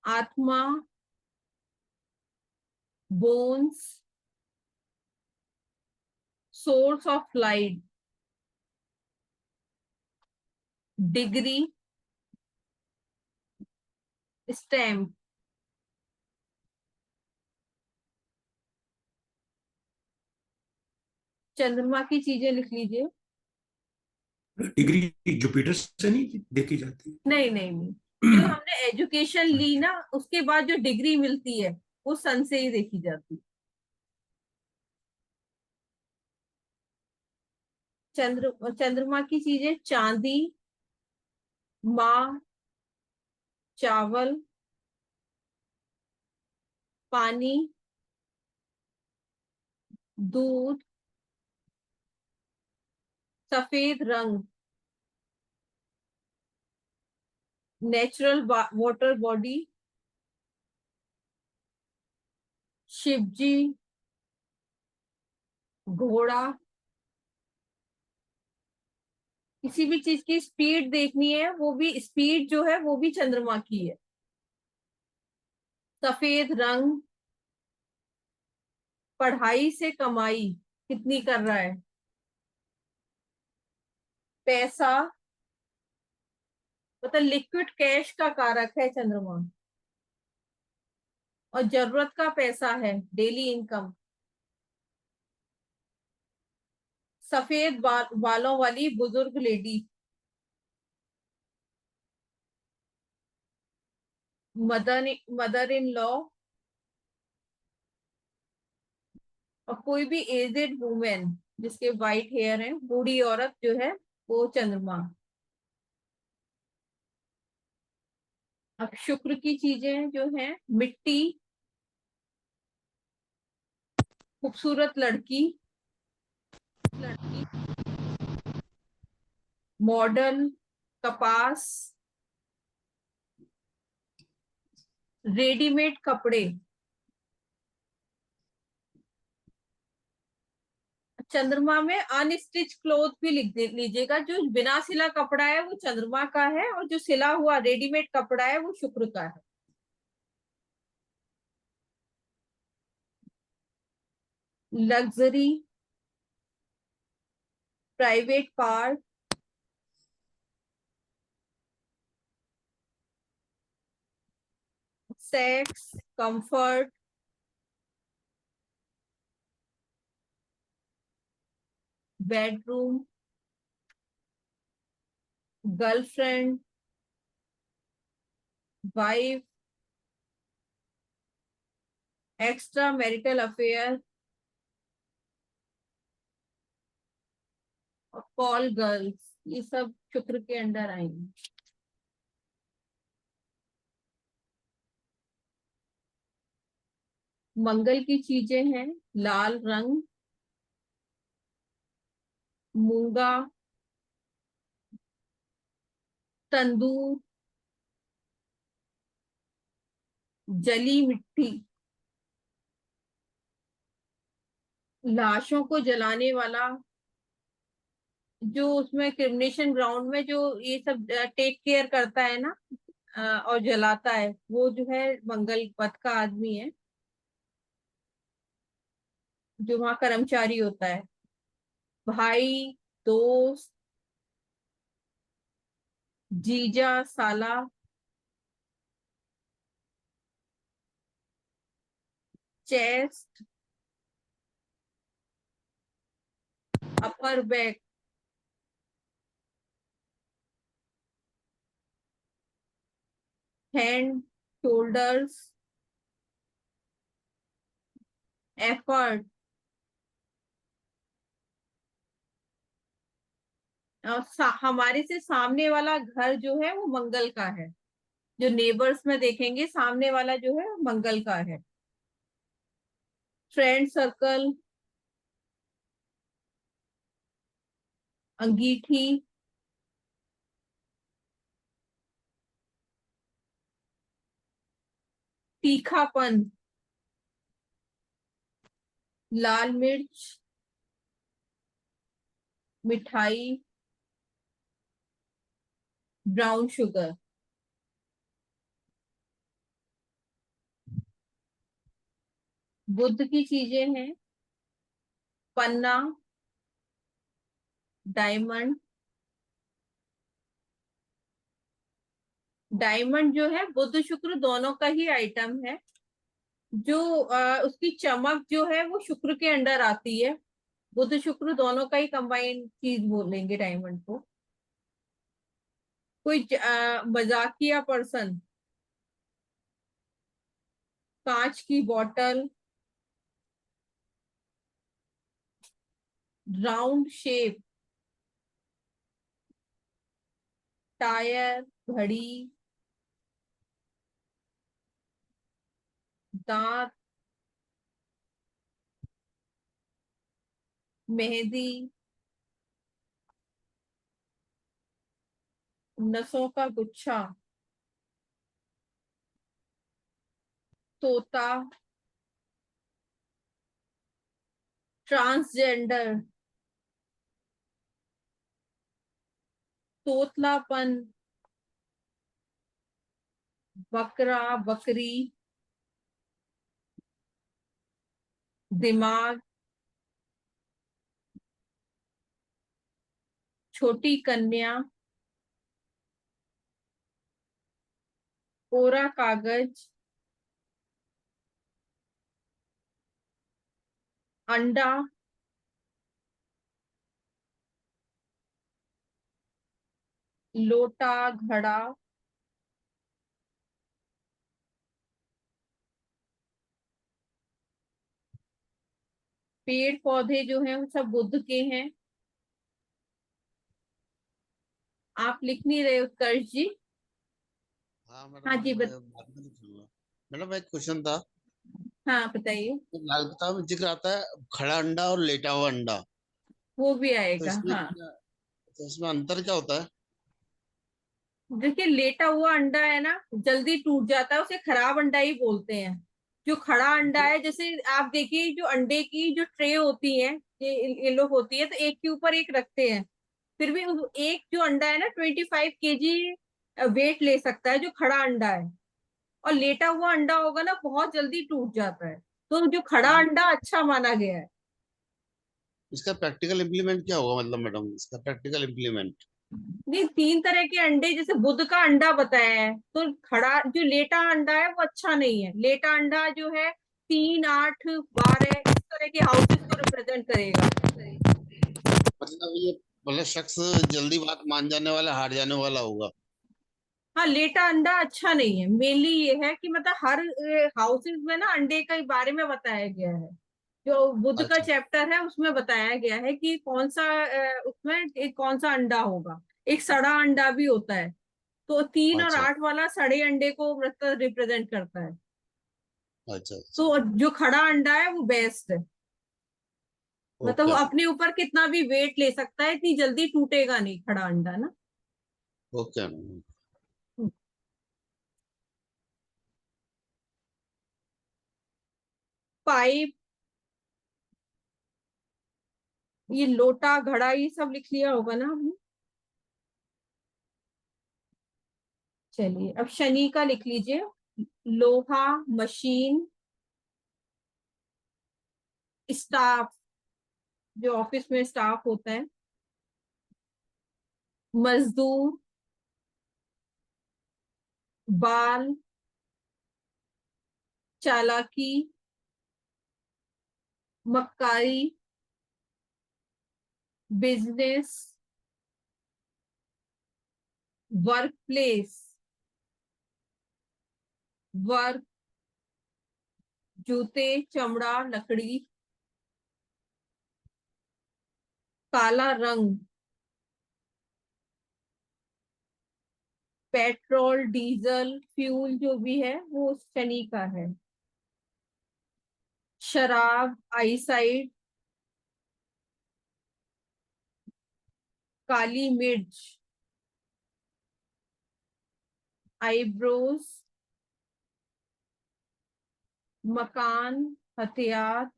आत्मा, bones, source of light, degree, stamp. चंद्रमा की चीजें लिख लीजिए। डिग्री जुपिटर से नहीं देखी जाती? नहीं नहीं नहीं, जो हमने एजुकेशन ली ना उसके बाद जो डिग्री मिलती है वो सन से ही देखी जाती है। चंद्रमा की चीजें चांदी, माँ, चावल, पानी, दूध, सफेद रंग, नेचुरल वाटर बॉडी, शिवजी, घोड़ा। किसी भी चीज की स्पीड देखनी है वो भी स्पीड जो है वो भी चंद्रमा की है। सफेद रंग, पढ़ाई से कमाई कितनी कर रहा है, पैसा, मतलब लिक्विड कैश का कारक है चंद्रमा, और जरूरत का पैसा है, डेली इनकम। सफेद बालों वाली बुजुर्ग lady, mother mother in law. और कोई भी एजेड वुमेन जिसके वाइट हेयर है, बूढ़ी औरत जो है, वो चंद्रमा। अब शुक्र की चीजें जो है, मिट्टी, खूबसूरत लड़की, लड़की, मॉडल, कपास, रेडीमेड कपड़े। चंद्रमा में अनस्टिच क्लोथ भी लिख लीजिएगा। जो बिना सिला कपड़ा है वो चंद्रमा का है, और जो सिला हुआ रेडीमेड कपड़ा है वो शुक्र का है। Luxury, private car, sex, comfort, bedroom, girlfriend, wife, extra marital affair, और कॉल गर्ल्स, ये सब शुक्र के अंडर आएंगे। मंगल की चीजें हैं, लाल रंग, मूंगा, तंदूर, जली मिट्टी, लाशों को जलाने वाला, जो उसमें क्रिमिनेशन ग्राउंड में जो ये सब टेक केयर करता है ना, और जलाता है, वो जो है मंगल पथ का आदमी है, जो वहां कर्मचारी होता है। भाई, दोस्त, जीजा, साला, chest, upper back, hand, shoulders, effort. और हमारे से सामने वाला घर जो है वो मंगल का है। जो नेबर्स में देखेंगे, सामने वाला जो है वो मंगल का है। फ्रेंड सर्कल, अंगीठी, तीखापन, लाल मिर्च, मिठाई, ब्राउन शुगर। बुद्ध की चीजें हैं, पन्ना, डायमंड। डायमंड जो है बुध शुक्र दोनों का ही आइटम है। जो उसकी चमक जो है वो शुक्र के अंडर आती है। बुध शुक्र दोनों का ही कंबाइंड चीज बोलेंगे डायमंड को। कोई मजाकिया पर्सन, कांच की बोतल, राउंड शेप, टायर, घड़ी, दांत, मेहंदी, नसों का गुच्छा, तोता, ट्रांसजेंडर, तोतलापन, बकरा, बकरी, दिमाग, छोटी कन्या, कोरा कागज, अंडा, लोटा, घड़ा, पेड़ पौधे जो हैं वो सब बुद्ध के हैं। आप लिख नहीं रहे उत्कर्ष जी? हाँ हाँ मैडम, जी मैं बाद में लिखूंगा। मैडम एक क्वेश्चन था। हाँ बताइए। तो लाल किताब में जिक्र आता है खड़ा अंडा और लेटा हुआ अंडा। वो भी तो आएगा इसमें हाँ। क्या, तो इसमें अंतर क्या होता है? देखिए लेटा हुआ अंडा है ना, जल्दी टूट जाता है, उसे खराब अंडा ही बोलते हैं। जो खड़ा अंडा है, जैसे आप देखिए जो अंडे की जो ट्रे होती है, ये लोग होती है, तो एक के ऊपर एक रखते हैं, फिर भी एक जो अंडा है ना 25 kg वेट ले सकता है, जो खड़ा अंडा है। और लेटा हुआ अंडा होगा ना, बहुत जल्दी टूट जाता है। तो जो खड़ा अंडा अच्छा माना गया है। इसका प्रैक्टिकल इम्प्लीमेंट क्या होगा, मतलब मैडम इसका प्रैक्टिकल इम्प्लीमेंट? नहीं, 3 तरह के अंडे, जैसे बुध का अंडा बताया है, तो खड़ा जो लेटा अंडा है वो अच्छा नहीं है। लेटा अंडा जो है 3, 8, 12 इस तरह के हाउसेस को रिप्रेजेंट करेगा। मतलब ये मतलब शख्स जल्दी बात मान जाने वाला, हार जाने वाला होगा। हाँ, लेटा अंडा अच्छा नहीं है। मेनली ये है कि मतलब हर हाउसेस में ना अंडे के बारे में बताया गया है। जो बुद्ध का अच्छा। चैप्टर है उसमें बताया गया है कि कौन सा उसमें कौन सा अंडा होगा। एक सड़ा अंडा भी होता है। तो 3 और 8 वाला सड़े अंडे को मतलब रिप्रेजेंट करता है। अच्छा। अच्छा। तो जो खड़ा अंडा है वो बेस्ट है। मतलब वो ओके। अपने ऊपर कितना भी वेट ले सकता है, इतनी जल्दी टूटेगा नहीं खड़ा अंडा ना। ओके। पाइप, ये लोटा, घड़ा, ये सब लिख लिया होगा ना हमने। चलिए अब शनि का लिख लीजिए। लोहा, मशीन, स्टाफ, जो ऑफिस में स्टाफ होता है, मजदूर, बाल, चालाकी, मक्कारी, बिजनेस, वर्क प्लेस, वर्क, जूते, चमड़ा, लकड़ी, काला रंग, पेट्रोल, डीजल, फ्यूल जो भी है वो शनि का है। शराब, आईसाइड, काली मिर्च, आईब्रोज, मकान, हथियार,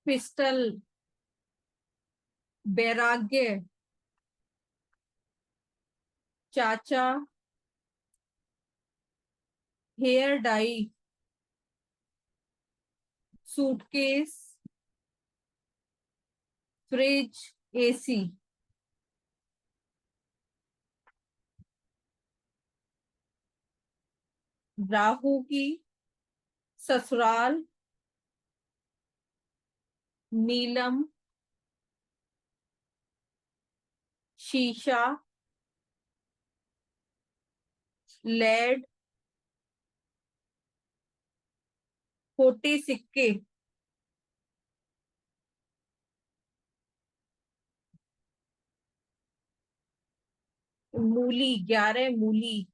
पिस्टल, वैराग्य, चाचा, hair dye, suitcase, fridge, AC. Rahu की ससुराल, नीलम, शीशा, लेड, खोटे सिक्के, मूली, 11 मूली,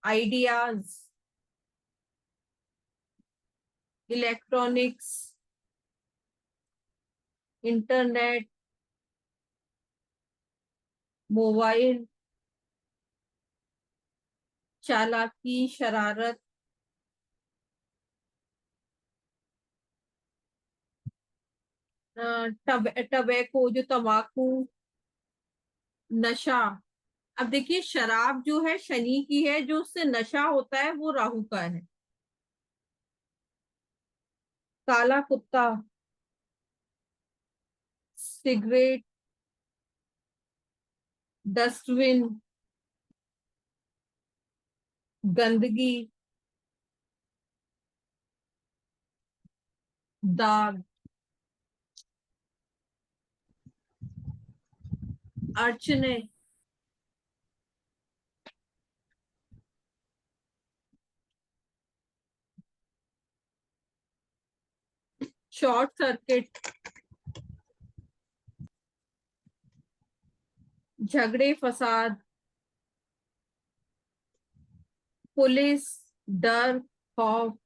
आइडियाज, इलेक्ट्रॉनिक्स, इंटरनेट, मोबाइल, चालाकी, शरारत, टबैको जो तंबाकू, नशा। अब देखिए शराब जो है शनि की है, जो उससे नशा होता है वो राहु का है। काला कुत्ता, सिगरेट, डस्टबिन, गंदगी, दाग, अड़चने, शॉर्ट सर्किट, झगड़े फसाद, पुलिस, डर, खौफ,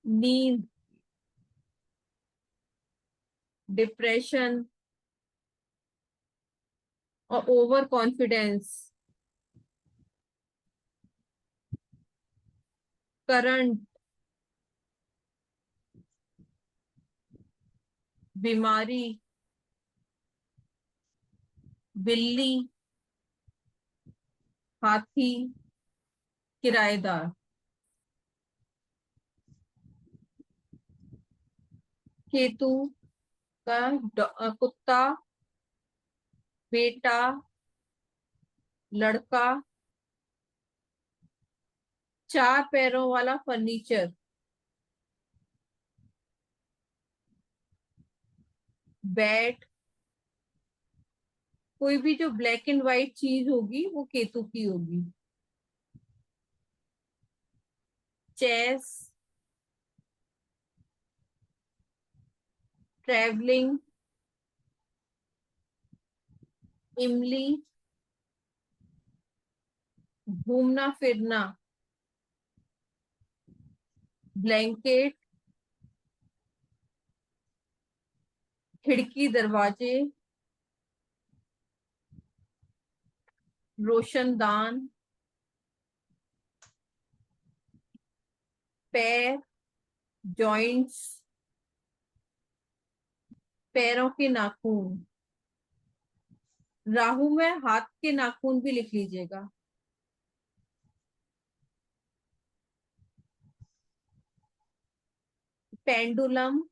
नींद, डिप्रेशन और ओवर कॉन्फिडेंस, करंट, बीमारी, बिल्ली, हाथी, किराएदार। केतु का कुत्ता, बेटा, लड़का, चार पैरों वाला फर्नीचर, बैट, कोई भी जो ब्लैक एंड व्हाइट चीज होगी वो केतु की होगी। चेस, ट्रैवलिंग, इमली, घूमना फिरना, ब्लैंकेट, खिड़की दरवाजे, रोशनदान, पैर, जॉइंट्स, पैरों के नाखून। राहु में हाथ के नाखून भी लिख लीजिएगा। पेंडुलम,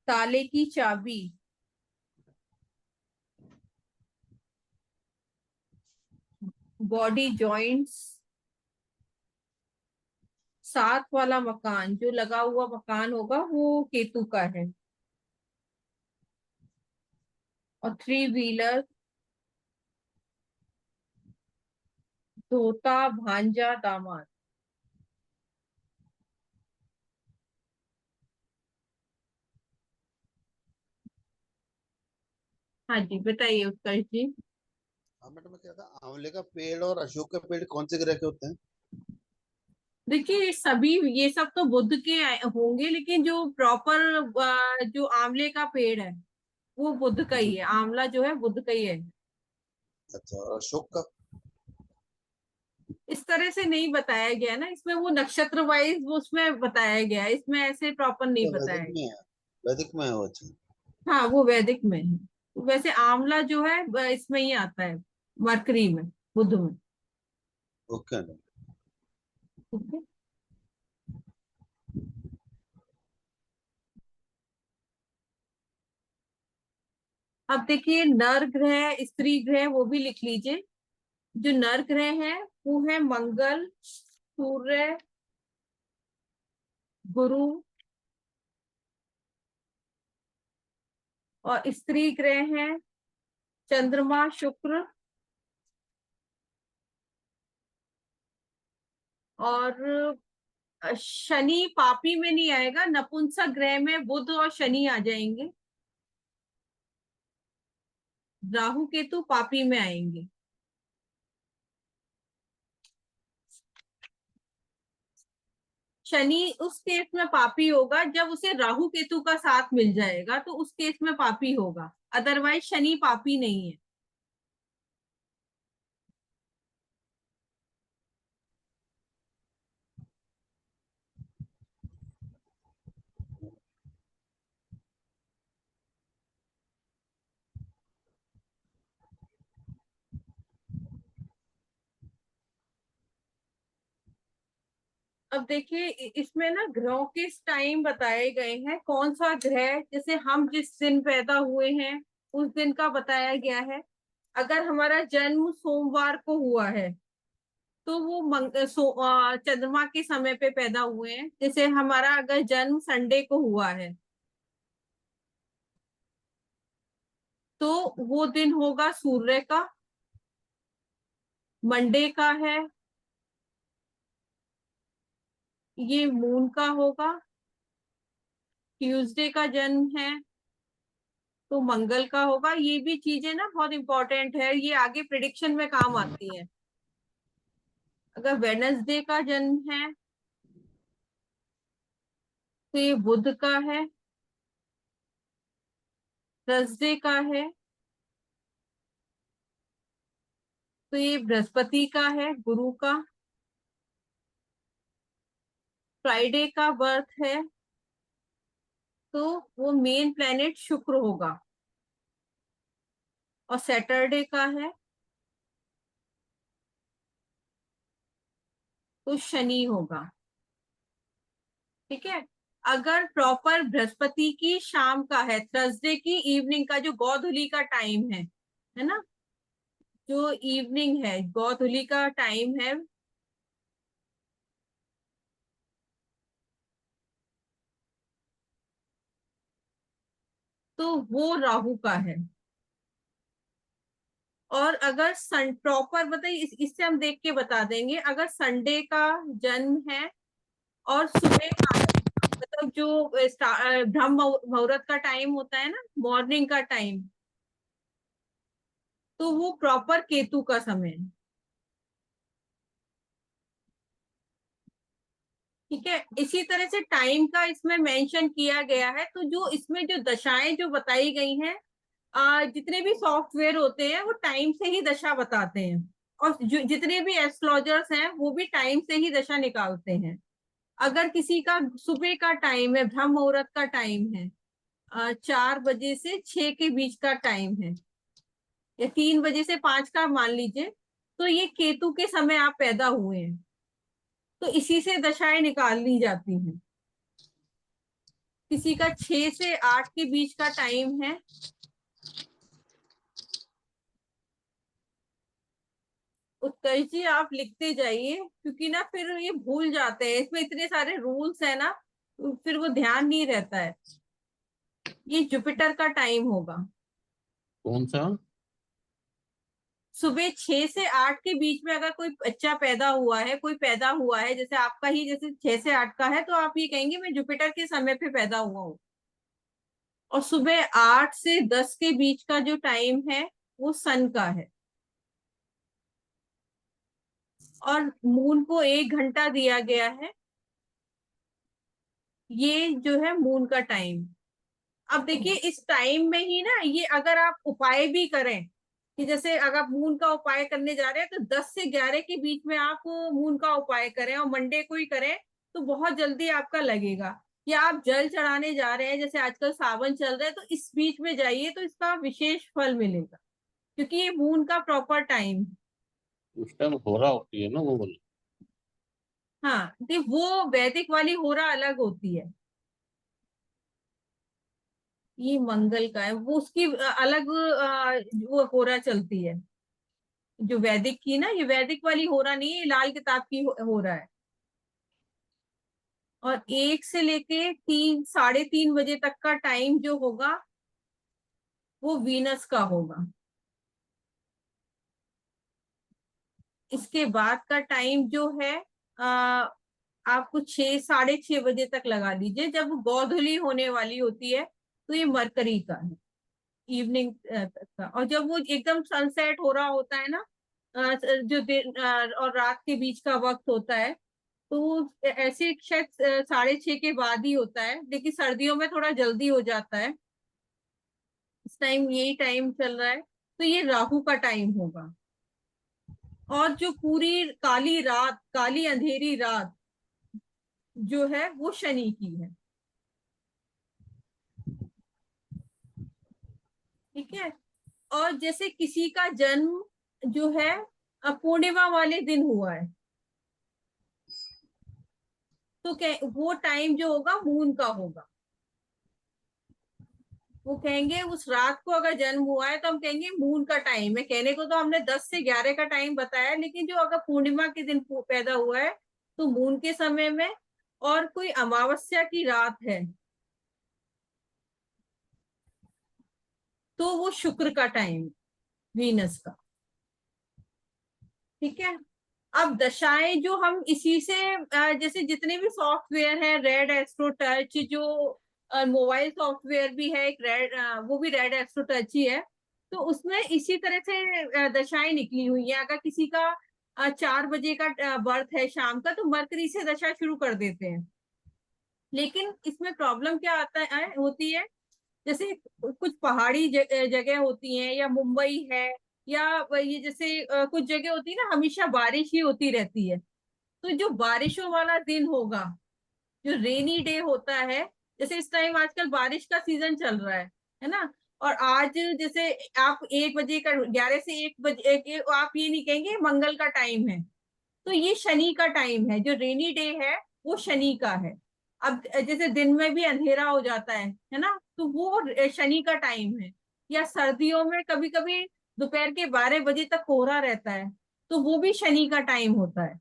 ताले की चाबी, बॉडी जॉइंट्स, साथ वाला मकान, जो लगा हुआ मकान होगा वो केतु का है। और थ्री व्हीलर, धोता, भांजा, दामाद। हाँ जी, बताइए उत्कर्ष जी। हाँ मैडम, मैं क्या था, आंवले का पेड़ और अशोक का पेड़ कौन से ग्रह के होते हैं? देखिए सभी ये सब तो बुध के होंगे, लेकिन जो प्रॉपर जो आंवले का पेड़ है वो बुध का ही है। आंवला जो है बुध का ही है। अच्छा, और अशोक का? इस तरह से नहीं बताया गया ना इसमें, वो नक्षत्र वाइज वो उसमें बताया गया है, इसमें ऐसे प्रॉपर नहीं तो बताया वैदिक गया। में है, वैदिक में है वो। अच्छा। हाँ वो वैदिक में है। वैसे आंवला जो है इसमें ही आता है, मरकरी में, बुध में। Okay madam. ठीक है। अब देखिए नर ग्रह, स्त्री ग्रह वो भी लिख लीजिए। जो नर ग्रह है वो है मंगल, सूर्य, गुरु। और स्त्री ग्रह है चंद्रमा, शुक्र। और शनि पापी में नहीं आएगा, नपुंसक ग्रह में बुध और शनि आ जाएंगे। राहु केतु पापी में आएंगे। शनि उस केस में पापी होगा जब उसे राहु केतु का साथ मिल जाएगा, तो उस केस में पापी होगा। अदरवाइज शनि पापी नहीं है। अब देखिए इसमें ना ग्रहों के टाइम बताए गए हैं, कौन सा ग्रह, जैसे हम जिस दिन पैदा हुए हैं उस दिन का बताया गया है। अगर हमारा जन्म सोमवार को हुआ है तो वो चंद्रमा के समय पे पैदा हुए हैं। जैसे हमारा अगर जन्म संडे को हुआ है तो वो दिन होगा सूर्य का। मंडे का है, ये मून का होगा। ट्यूसडे का जन्म है तो मंगल का होगा। ये भी चीजें ना बहुत इंपॉर्टेंट है, ये आगे प्रिडिक्शन में काम आती है। अगर वेडनेसडे का जन्म है तो ये बुध का है। थर्सडे का है तो ये बृहस्पति का है, गुरु का। फ्राइडे का बर्थ है तो वो मेन प्लेनेट शुक्र होगा। और सैटरडे का है तो शनि होगा। ठीक है। अगर प्रॉपर बृहस्पति की शाम का है, थर्सडे की इवनिंग का, जो गोधूली का टाइम है ना, जो इवनिंग है गोधूली का टाइम है, तो वो राहु का है। और अगर सन प्रॉपर बताइए, इससे हम देख के बता देंगे। अगर संडे का जन्म है और सुबह का है, मतलब जो ब्रह्म मुहूर्त का टाइम होता है ना, मॉर्निंग का टाइम, तो वो प्रॉपर केतु का समय है। ठीक है। इसी तरह से टाइम का इसमें मेंशन किया गया है। तो जो इसमें जो दशाएं जो बताई गई हैं, जितने भी सॉफ्टवेयर होते हैं वो टाइम से ही दशा बताते हैं। और जो जितने भी एस्ट्रोलॉजर्स हैं वो भी टाइम से ही दशा निकालते हैं। अगर किसी का सुबह का टाइम है, ब्रह्म मुहूर्त का टाइम है, 4 बजे से 6 के बीच का टाइम है, या 3 बजे से 5 का मान लीजिए, तो ये केतु के समय आप पैदा हुए हैं, तो इसी से दशाएं निकाल ली जाती हैं। किसी का 6 से 8 के बीच का टाइम है, उत्कर्ष जी आप लिखते जाइए, क्योंकि ना फिर ये भूल जाते हैं, इसमें इतने सारे रूल्स है ना, तो फिर वो ध्यान नहीं रहता है। ये जुपिटर का टाइम होगा। कौन सा? सुबह 6 से 8 के बीच में अगर कोई बच्चा पैदा हुआ है, कोई पैदा हुआ है, जैसे आपका ही जैसे 6 से 8 का है, तो आप ये कहेंगे मैं जुपिटर के समय पे पैदा हुआ हूँ। और सुबह 8 से 10 के बीच का जो टाइम है वो सन का है। और मून को 1 घंटा दिया गया है, ये जो है मून का टाइम। अब देखिए इस टाइम में ही ना, ये अगर आप उपाय भी करें, कि जैसे अगर आप मून का उपाय करने जा रहे हैं तो 10 से 11 के बीच में आप मून का उपाय करें और मंडे को ही करें, तो बहुत जल्दी आपका लगेगा। या आप जल चढ़ाने जा रहे हैं, जैसे आजकल सावन चल रहा है, तो इस बीच में जाइए तो इसका विशेष फल मिलेगा, क्योंकि ये मून का प्रॉपर टाइम। उस टाइम हो रहा होती है ना वो बोले। हाँ, वो वैदिक वाली होरा अलग होती है। ये मंगल का है, वो उसकी अलग वो होरा चलती है। जो वैदिक की ना, ये वैदिक वाली हो रहा नहीं है, ये लाल किताब की हो रहा है। और 1 से लेके 3 साढ़े 3 बजे तक का टाइम जो होगा वो वीनस का होगा। इसके बाद का टाइम जो है, आ, आपको 6 साढ़े 6 बजे तक लगा लीजिए, जब गोधूली होने वाली होती है, तो ये मरकरी का है, इवनिंग तक का। और जब वो एकदम सनसेट हो रहा होता है ना, जो दिन और रात के बीच का वक्त होता है, तो ऐसे शायद 6:30 के बाद ही होता है, लेकिन सर्दियों में थोड़ा जल्दी हो जाता है। इस टाइम यही टाइम चल रहा है, तो ये राहु का टाइम होगा। और जो पूरी काली रात, काली अंधेरी रात जो है वो शनि की है। ठीक है। और जैसे किसी का जन्म जो है पूर्णिमा वाले दिन हुआ है, तो वो टाइम जो होगा मून का होगा। वो कहेंगे उस रात को अगर जन्म हुआ है तो हम कहेंगे मून का टाइम है। कहने को तो हमने 10 से 11 का टाइम बताया, लेकिन जो अगर पूर्णिमा के दिन पैदा हुआ है तो मून के समय में, और कोई अमावस्या की रात है तो वो शुक्र का टाइम, वीनस का। ठीक है। अब दशाएं जो हम इसी से जैसे जितने भी सॉफ्टवेयर है, रेड एस्ट्रो टच जो मोबाइल सॉफ्टवेयर भी है एक रेड, वो भी रेड एस्ट्रो टच ही है। तो उसमें इसी तरह से दशाएं निकली हुई है। अगर किसी का 4 बजे का बर्थ है शाम का, तो मरकरी से दशा शुरू कर देते हैं। लेकिन इसमें प्रॉब्लम क्या आता है होती है, जैसे कुछ पहाड़ी जगह होती हैं, या मुंबई है, या ये जैसे कुछ जगह होती है ना हमेशा बारिश ही होती रहती है। तो जो बारिशों वाला दिन होगा, जो रेनी डे होता है, जैसे इस टाइम आजकल बारिश का सीजन चल रहा है ना। और आज जैसे आप 1 बजे का, 11 से 1 बजे आप ये नहीं कहेंगे मंगल का टाइम है, तो ये शनि का टाइम है। जो रेनी डे है वो शनि का है। अब जैसे दिन में भी अंधेरा हो जाता है ना, तो वो शनि का टाइम है। या सर्दियों में कभी कभी दोपहर के 12 बजे तक कोहरा रहता है, तो वो भी शनि का टाइम होता है।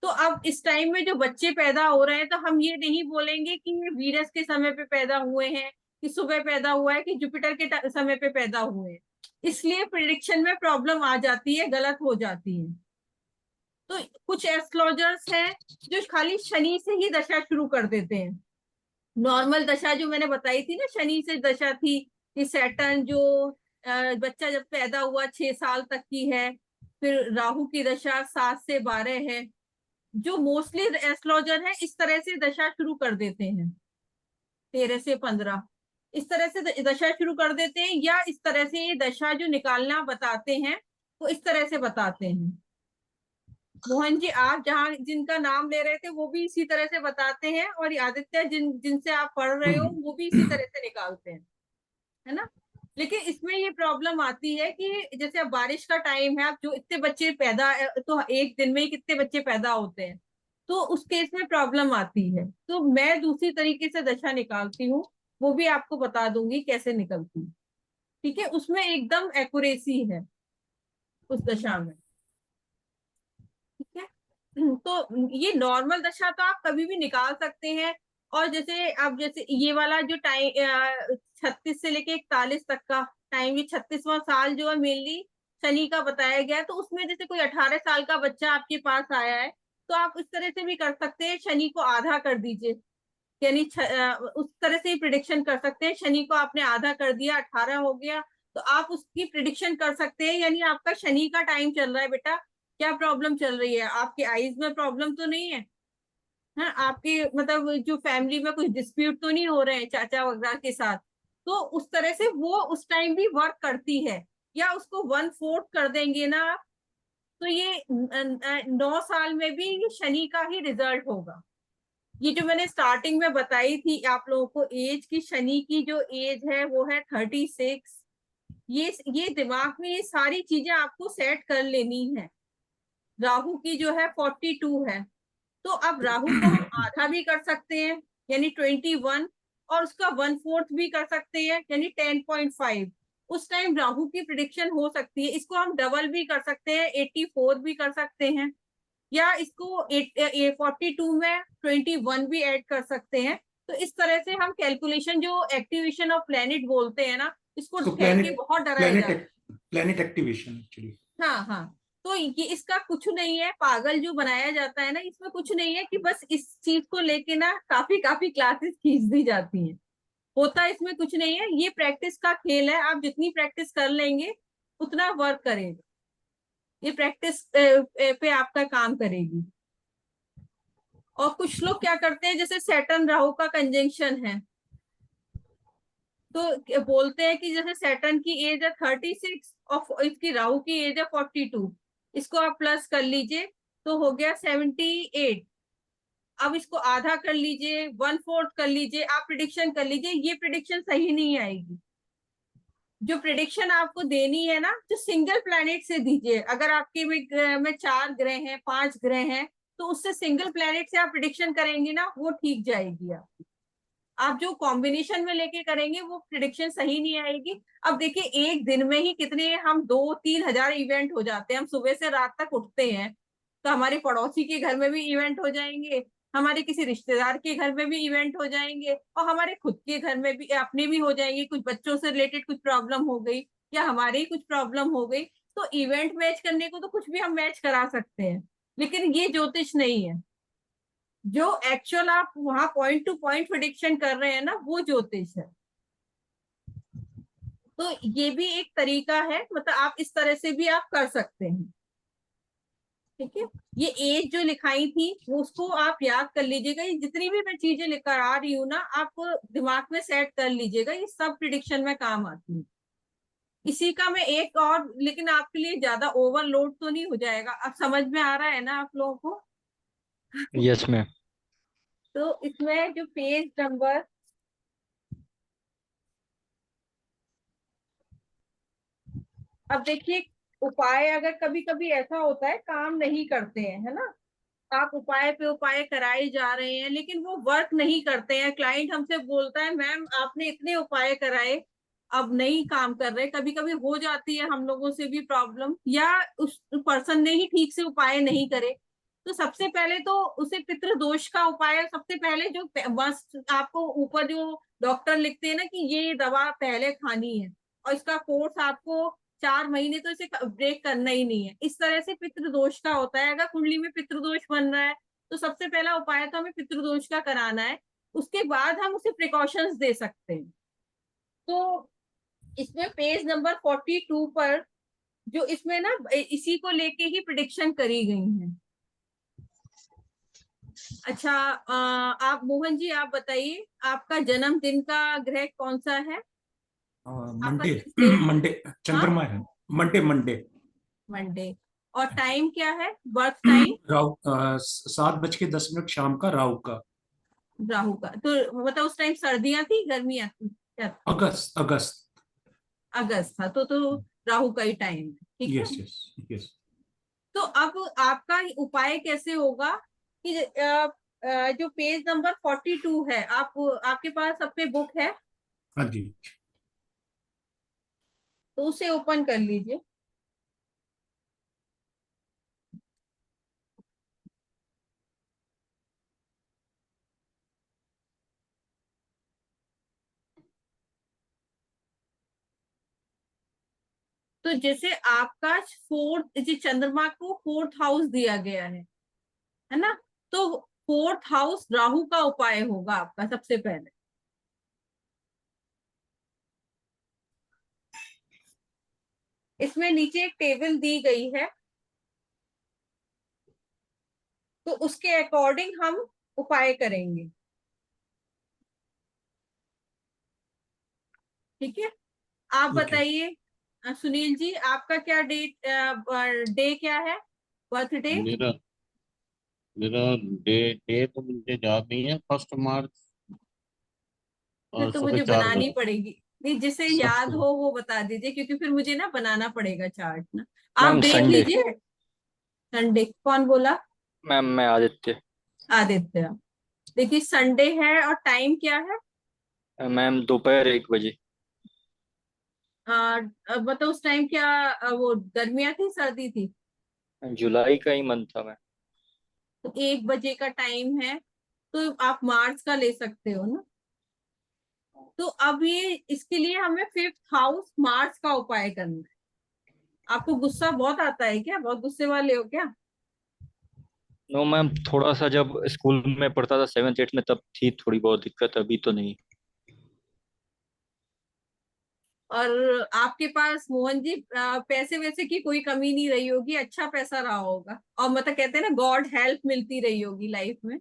तो अब इस टाइम में जो बच्चे पैदा हो रहे हैं, तो हम ये नहीं बोलेंगे कि ये वीरस के समय पे पैदा हुए हैं, कि सुबह पैदा हुआ है, कि जुपिटर के समय पे पैदा हुए हैं। इसलिए प्रिडिक्शन में प्रॉब्लम आ जाती है, गलत हो जाती है। तो कुछ एस्ट्रोलॉजर्स हैं जो खाली शनि से ही दशा शुरू कर देते हैं। नॉर्मल दशा जो मैंने बताई थी ना, शनि से दशा थी कि सैटर्न जो बच्चा जब पैदा हुआ 6 साल तक की है। फिर राहु की दशा 7 से 12 है। जो मोस्टली एस्ट्रोलॉजर है इस तरह से दशा शुरू कर देते हैं, 13 से 15 इस तरह से दशा शुरू कर देते हैं। या इस तरह से ये दशा जो निकालना बताते हैं वो इस तरह से बताते हैं। मोहन जी, आप जहाँ जिनका नाम ले रहे थे वो भी इसी तरह से बताते हैं, और आदित्य जिनसे आप पढ़ रहे हो वो भी इसी तरह से निकालते हैं, है ना। लेकिन इसमें ये प्रॉब्लम आती है कि जैसे अब बारिश का टाइम है, अब जो इतने बच्चे पैदा, तो एक दिन में ही कितने बच्चे पैदा होते हैं, तो उस केस में प्रॉब्लम आती है। तो मैं दूसरी तरीके से दशा निकालती हूँ, वो भी आपको बता दूंगी कैसे निकलती है। ठीक है, उसमें एकदम एक्यूरेसी है उस दशा में। ठीक है। तो ये नॉर्मल दशा तो आप कभी भी निकाल सकते हैं। और जैसे अब जैसे ये वाला जो टाइम 36 से लेके 41 तक का टाइम, ये 36वां साल जो है मेनली शनि का बताया गया है। तो उसमें जैसे कोई 18 साल का बच्चा आपके पास आया है, तो आप इस तरह से भी कर सकते हैं, शनि को आधा कर दीजिए। यानी उस तरह से ही प्रिडिक्शन कर सकते हैं। शनि को आपने आधा कर दिया, 18 हो गया, तो आप उसकी प्रिडिक्शन कर सकते हैं। यानी आपका शनि का टाइम चल रहा है बेटा, क्या प्रॉब्लम चल रही है, आपके आईज में प्रॉब्लम तो नहीं है, हाँ आपके मतलब जो फैमिली में कुछ डिस्प्यूट तो नहीं हो रहे हैं चाचा वगैरह के साथ। तो उस तरह से वो उस टाइम भी वर्क करती है। या उसको 1/4 कर देंगे ना आप, तो ये 9 साल में भी ये शनि का ही रिजल्ट होगा। ये जो मैंने स्टार्टिंग में बताई थी आप लोगों को एज की, शनि की जो एज है वो है 36। ये दिमाग में ये सारी चीजें आपको सेट कर लेनी है। राहु की जो है 42 है, तो अब राहु को हम आधा भी कर सकते हैं यानी 21, और उसका 1/4 भी कर सकते हैं यानी 10.5। उस टाइम राहु की प्रिडिक्शन हो सकती है। इसको हम डबल भी कर सकते हैं, 84 भी कर सकते हैं, या इसको 42 में 21 भी ऐड कर सकते हैं। तो इस तरह से हम कैलकुलेशन, जो एक्टिवेशन ऑफ प्लेनेट बोलते हैं ना, इसको तो कह के बहुत डराया जाता है। Planet activation actually. हाँ हाँ। तो ये इसका कुछ नहीं है, पागल जो बनाया जाता है ना, इसमें कुछ नहीं है, कि बस इस चीज को लेके ना काफी काफी क्लासेस खींच दी जाती हैं। होता इसमें कुछ नहीं है, ये प्रैक्टिस का खेल है। आप जितनी प्रैक्टिस कर लेंगे उतना वर्क करेगा, ये प्रैक्टिस पे आपका काम करेगी। और कुछ लोग क्या करते हैं, जैसे सैटर्न राहु का कंजंक्शन है, तो बोलते हैं कि जैसे सैटर्न की एज है 36 और इसकी राहु की एज है 42, इसको आप प्लस कर लीजिए तो हो गया 78। अब इसको आधा कर लीजिए, 1/4 कर लीजिए, आप प्रिडिक्शन कर लीजिए, ये प्रिडिक्शन सही नहीं आएगी। जो प्रिडिक्शन आपको देनी है ना, जो सिंगल प्लैनेट से दीजिए। अगर आपके में 4 ग्रह हैं, 5 ग्रह हैं, तो उससे सिंगल प्लेनेट से आप प्रिडिक्शन करेंगे ना, वो ठीक जाएगी। आप जो कॉम्बिनेशन में लेके करेंगे वो प्रिडिक्शन सही नहीं आएगी। अब देखिए एक दिन में ही कितने हम 2-3 हजार इवेंट हो जाते हैं। हम सुबह से रात तक उठते हैं तो हमारे पड़ोसी के घर में भी इवेंट हो जाएंगे, हमारे किसी रिश्तेदार के घर में भी इवेंट हो जाएंगे, और हमारे खुद के घर में भी, अपने भी हो जाएंगे। कुछ बच्चों से रिलेटेड कुछ प्रॉब्लम हो गई या हमारी कुछ प्रॉब्लम हो गई, तो इवेंट मैच करने को तो कुछ भी हम मैच करा सकते हैं, लेकिन ये ज्योतिष नहीं है। जो एक्चुअल आप वहां पॉइंट टू पॉइंट प्रिडिक्शन कर रहे हैं ना, वो ज्योतिष है। तो ये भी एक तरीका है, मतलब आप इस तरह से भी आप कर सकते हैं। ठीक है, ये एज जो लिखाई थी वो उसको आप याद कर लीजिएगा। ये जितनी भी मैं चीजें लेकर आ रही हूँ ना, आप दिमाग में सेट कर लीजिएगा, ये सब प्रिडिक्शन में काम आती है। इसी का मैं एक और, लेकिन आपके लिए ज्यादा ओवरलोड तो नहीं हो जाएगा। अब समझ में आ रहा है ना आप लोगों को? Yes ma'am. तो इसमें जो पेज नंबर, अब देखिए उपाय अगर कभी कभी ऐसा होता है काम नहीं करते हैं, है ना, आप उपाय पे उपाय कराए जा रहे हैं लेकिन वो वर्क नहीं करते हैं। क्लाइंट हमसे बोलता है मैम आपने इतने उपाय कराए, अब नहीं काम कर रहे। कभी कभी हो जाती है हम लोगों से भी प्रॉब्लम, या उस पर्सन ने ही ठीक से उपाय नहीं करे। तो सबसे पहले तो उसे पितृ दोष का उपाय, सबसे पहले जो मस्त आपको ऊपर जो डॉक्टर लिखते हैं ना कि ये दवा पहले खानी है और इसका कोर्स आपको 4 महीने, तो इसे ब्रेक करना ही नहीं है। इस तरह से पितृदोष का होता है। अगर कुंडली में पितृदोष बन रहा है तो सबसे पहला उपाय तो हमें पितृदोष का कराना है, उसके बाद हम उसे प्रिकॉशंस दे सकते हैं। तो इसमें पेज नंबर 42 पर जो इसमें ना इसी को लेके ही प्रिडिक्शन करी गई है। अच्छा, आप मोहन जी आप बताइए आपका जन्मदिन का ग्रह कौन सा है? आपका मंडे। किस डे? मंडे हाँ, चंद्रमा है। Monday Monday. मंडे। और टाइम क्या है, बर्थ टाइम? राहु 7:10 शाम का, राहु का। राहु का। तो मतलब उस टाइम सर्दियां थी गर्मियां थी क्या? अगस्त अगस्त। अगस्त था, तो राहु का ही टाइम है। ठीक है। Yes yes yes. तो अब आपका उपाय कैसे होगा कि जो पेज नंबर 42 है, आप आपके पास अपने बुक है हाँ जी। तो उसे ओपन कर लीजिए। तो जैसे आपका फोर्थ, जो चंद्रमा को 4th हाउस दिया गया है ना, तो 4th हाउस राहु का उपाय होगा आपका सबसे पहले। इसमें नीचे एक टेबल दी गई है, तो उसके अकॉर्डिंग हम उपाय करेंगे। ठीक है, आप ओके। बताइए सुनील जी आपका क्या डेट, डे क्या है, बर्थडे? मेरा मेरा डे डे तो मुझे याद नहीं है। 1 मार्च फिर और तो सुबह मुझे 4 बजे। बनानी पड़ेगी। नहीं, जिसे याद हो वो बता दीजिए, क्योंकि फिर मुझे ना बनाना पड़ेगा चार्ट ना। आप मैम देख संडे। लीजिए। संडे कौन बोला? मैम मैं आदित्य। आदित्य। देखिए संडे है और टाइम क्या है? मैम दोपहर 1 बजे। बताओ उस टाइम क्या, वो गर्मियाँ थी सर्दी थी? जुलाई का ही मंथ था मैम। तो 1 बजे का टाइम है, तो आप मार्च का ले सकते हो ना। तो अब ये इसके लिए हमें 5th हाउस मार्च का उपाय करना है। आपको गुस्सा बहुत आता है क्या, बहुत गुस्से वाले हो क्या? नो मैम, थोड़ा सा जब स्कूल में पढ़ता था 7th 8th में तब थी थोड़ी बहुत दिक्कत, अभी तो नहीं। और आपके पास मोहन जी पैसे वैसे की कोई कमी नहीं रही होगी, अच्छा पैसा रहा होगा, और मतलब कहते हैं ना गॉड हेल्प मिलती रही होगी लाइफ में।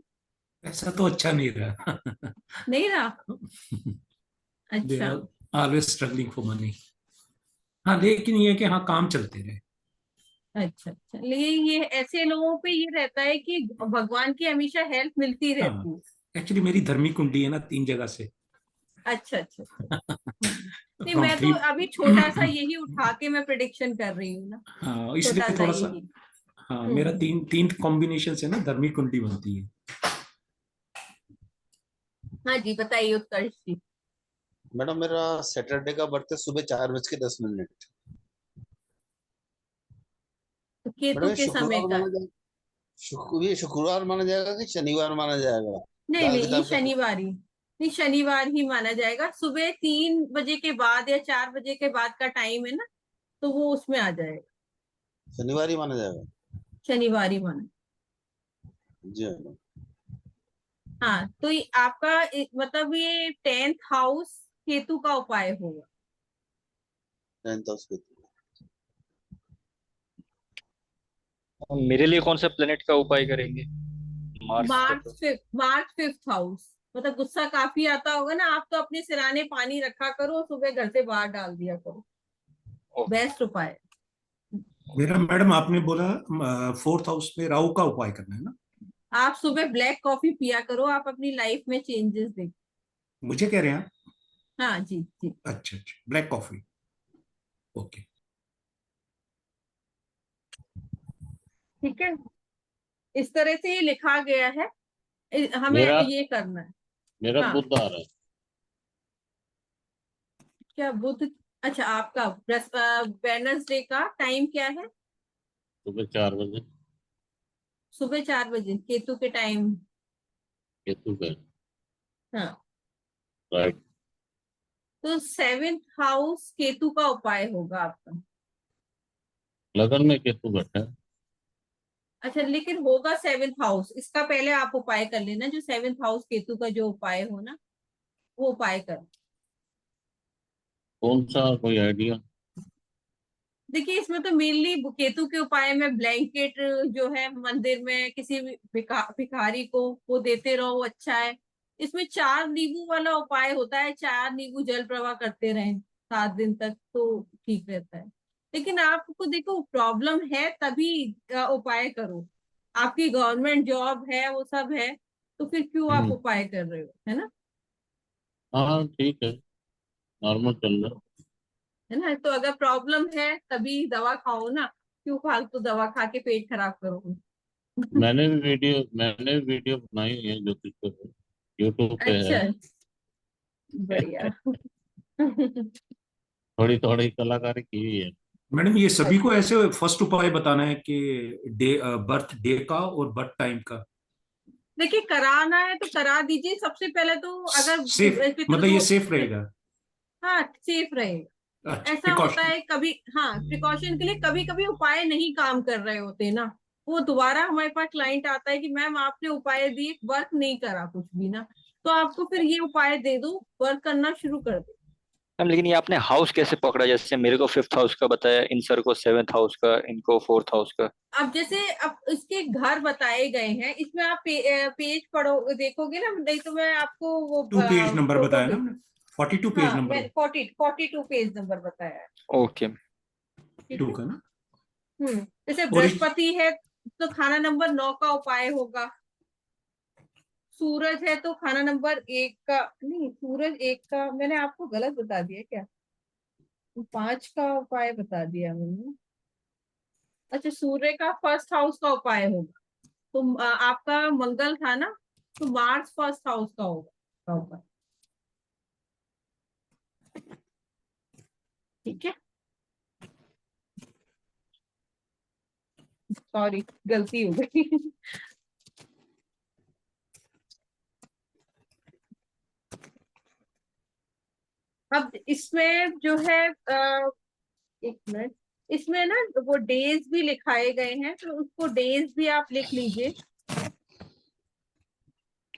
ऐसा तो अच्छा नहीं रहा। नहीं रहा? दे अच्छा। Are always struggling for money. हाँ लेकिन ये है कि हाँ काम चलते रहे। अच्छा अच्छा, लेकिन ये ऐसे लोगों पे ये रहता है कि भगवान की हमेशा हेल्प मिलती हाँ रहती है। एक्चुअली मेरी धर्मी कुंडी है ना 3 जगह से। अच्छा अच्छा अच्छा। नहीं, फ्रॉम मैं तो 3। अभी छोटा सा यही उठा के मैं प्रिडिक्शन कर रही हूँ ना, हाँ छोटा इसलिए सा थोड़ा सा। यही। हाँ, मेरा तीन तीन कॉम्बिनेशन से ना धर्मी कुंडली बनती है। हाँ जी, बताइए उत्कर्ष जी। मैडम मेरा सैटरडे का बर्थ है सुबह 4:10। तो केतु मैडम ये के समय शुक्रवार का माना है। जाएगा? ये शुक्रवार माना जाएगा कि शनिवार माना जाएगा? नहीं लाल नहीं, ये किताब के शनिवार ही, नहीं शनिवार ही माना जाएगा। सुबह 3 बजे के बाद या 4 बजे के बाद का टाइम है ना, तो वो उसमें आ जाएगा। शनिवार ही माना जाएगा? शनिवार ही माना। जी मैडम। हाँ, तो ये आपका मतलब ये 10th हाउस केतु का उपाय होगा। 10th हाउस के। मेरे लिए कौन सा प्लेनेट का उपाय करेंगे? मार्स का तो। मार्च 5th हाउस, मतलब गुस्सा काफी आता होगा ना, आप तो अपने सिराने पानी रखा करो, सुबह घर से बाहर डाल दिया करो, ओके। बेस्ट उपाय। मेरा मैडम आपने बोला 4th हाउस में राहु का उपाय करना है ना? आप सुबह ब्लैक कॉफी पिया करो, आप अपनी लाइफ में चेंजेस देख। मुझे कह रहे हैं आप? हाँ जी जी। अच्छा अच्छा, ब्लैक कॉफी। ओके। ठीक है, इस तरह से ये लिखा गया है, हमें मेरा ये करना है। मेरा हाँ, बुध आ रहा है। क्या बुध? अच्छा, आपका वेडनेसडे का टाइम क्या है? सुबह 4 बजे। सुबह 4 बजे केतु के टाइम। केतु का। हाँ, राइट। तो 7th हाउस केतु का उपाय होगा आपका। लगन में केतु बैठा है। अच्छा, लेकिन होगा 7th हाउस, इसका पहले आप उपाय कर लेना, जो 7th हाउस केतु का जो उपाय हो ना, वो उपाय कर। कौन सा, कोई आइडिया? देखिए, इसमें तो मेनली केतु के उपाय में ब्लैंकेट जो है मंदिर में किसी भी भिखारी को वो देते रहो, वो अच्छा है। इसमें 4 नींबू वाला उपाय होता है, 4 नींबू जल प्रवाह करते रहें 7 दिन तक, तो ठीक रहता है। लेकिन आपको देखो प्रॉब्लम है तभी उपाय करो। आपकी गवर्नमेंट जॉब है, वो सब है, तो फिर क्यों आप हम्म। उपाय कर रहे हो, है ना? हाँ ठीक है, नॉर्मल चल रहा है ना, तो अगर प्रॉब्लम है तभी दवा खाओ ना, क्यों फालतू दवा खा के पेट खराब करोगे? है। मैंने भी वीडियो बनाई है ज्योतिष पे, यूट्यूब पे है। अच्छा, बढ़िया। थोड़ी थोड़ी कलाकारी की हुई है। मैडम ये सभी को ऐसे फर्स्ट उपाय बताना है कि डे बर्थ डे का और बर्थ टाइम का? देखिए, कराना है तो करा दीजिए सबसे पहले तो, अगर सेफ, पितृ मतलब ये दो। सेफ रहेगा? हाँ, सेफ रहेगा। अच्छा, ऐसा होता प्रिकॉशन। है कभी, हाँ प्रिकॉशन के लिए कभी कभी उपाय नहीं काम कर रहे होते ना, वो दोबारा हमारे पास क्लाइंट आता है कि मैम आपने उपाय दिए, वर्क नहीं करा कुछ भी ना, तो आपको फिर ये उपाय दे दो, वर्क करना शुरू कर दो। मैम लेकिन ये आपने हाउस कैसे पकड़ा? जैसे मेरे को 5th हाउस का बताया, इन सर को 7th हाउस का, इनको 4th हाउस का। अब जैसे अब इसके घर बताए गए हैं, इसमें आप पेज पढ़ो देखोगे ना, नहीं तो मैं आपको वो 2 पेज नंबर फोटो बताया ना भेज। हमने? 42 पेज हाँ, नंबर। मैं 42 पेज नंबर बताया है। ओके। ठीक 2 है। का ना? जैसे ओरिज बृहस्पति है तो खाना नंबर 9 का उपाय होगा। सूरज है तो खाना नंबर 1 का, नहीं सूरज 1 का मैंने आपको गलत बता दिया क्या? 5 का उपाय बता दिया मैंने। अच्छा, सूर्य का फर्स्ट हाउस का उपाय होगा, तो आपका मंगल था ना, तो मार्स फर्स्ट हाउस का होगा का उपाय। ठीक है, सॉरी गलती हो गई। अब इसमें जो है एक मिनट, इसमें ना वो डेज भी लिखाए गए हैं, तो उसको डेज भी आप लिख लीजिए।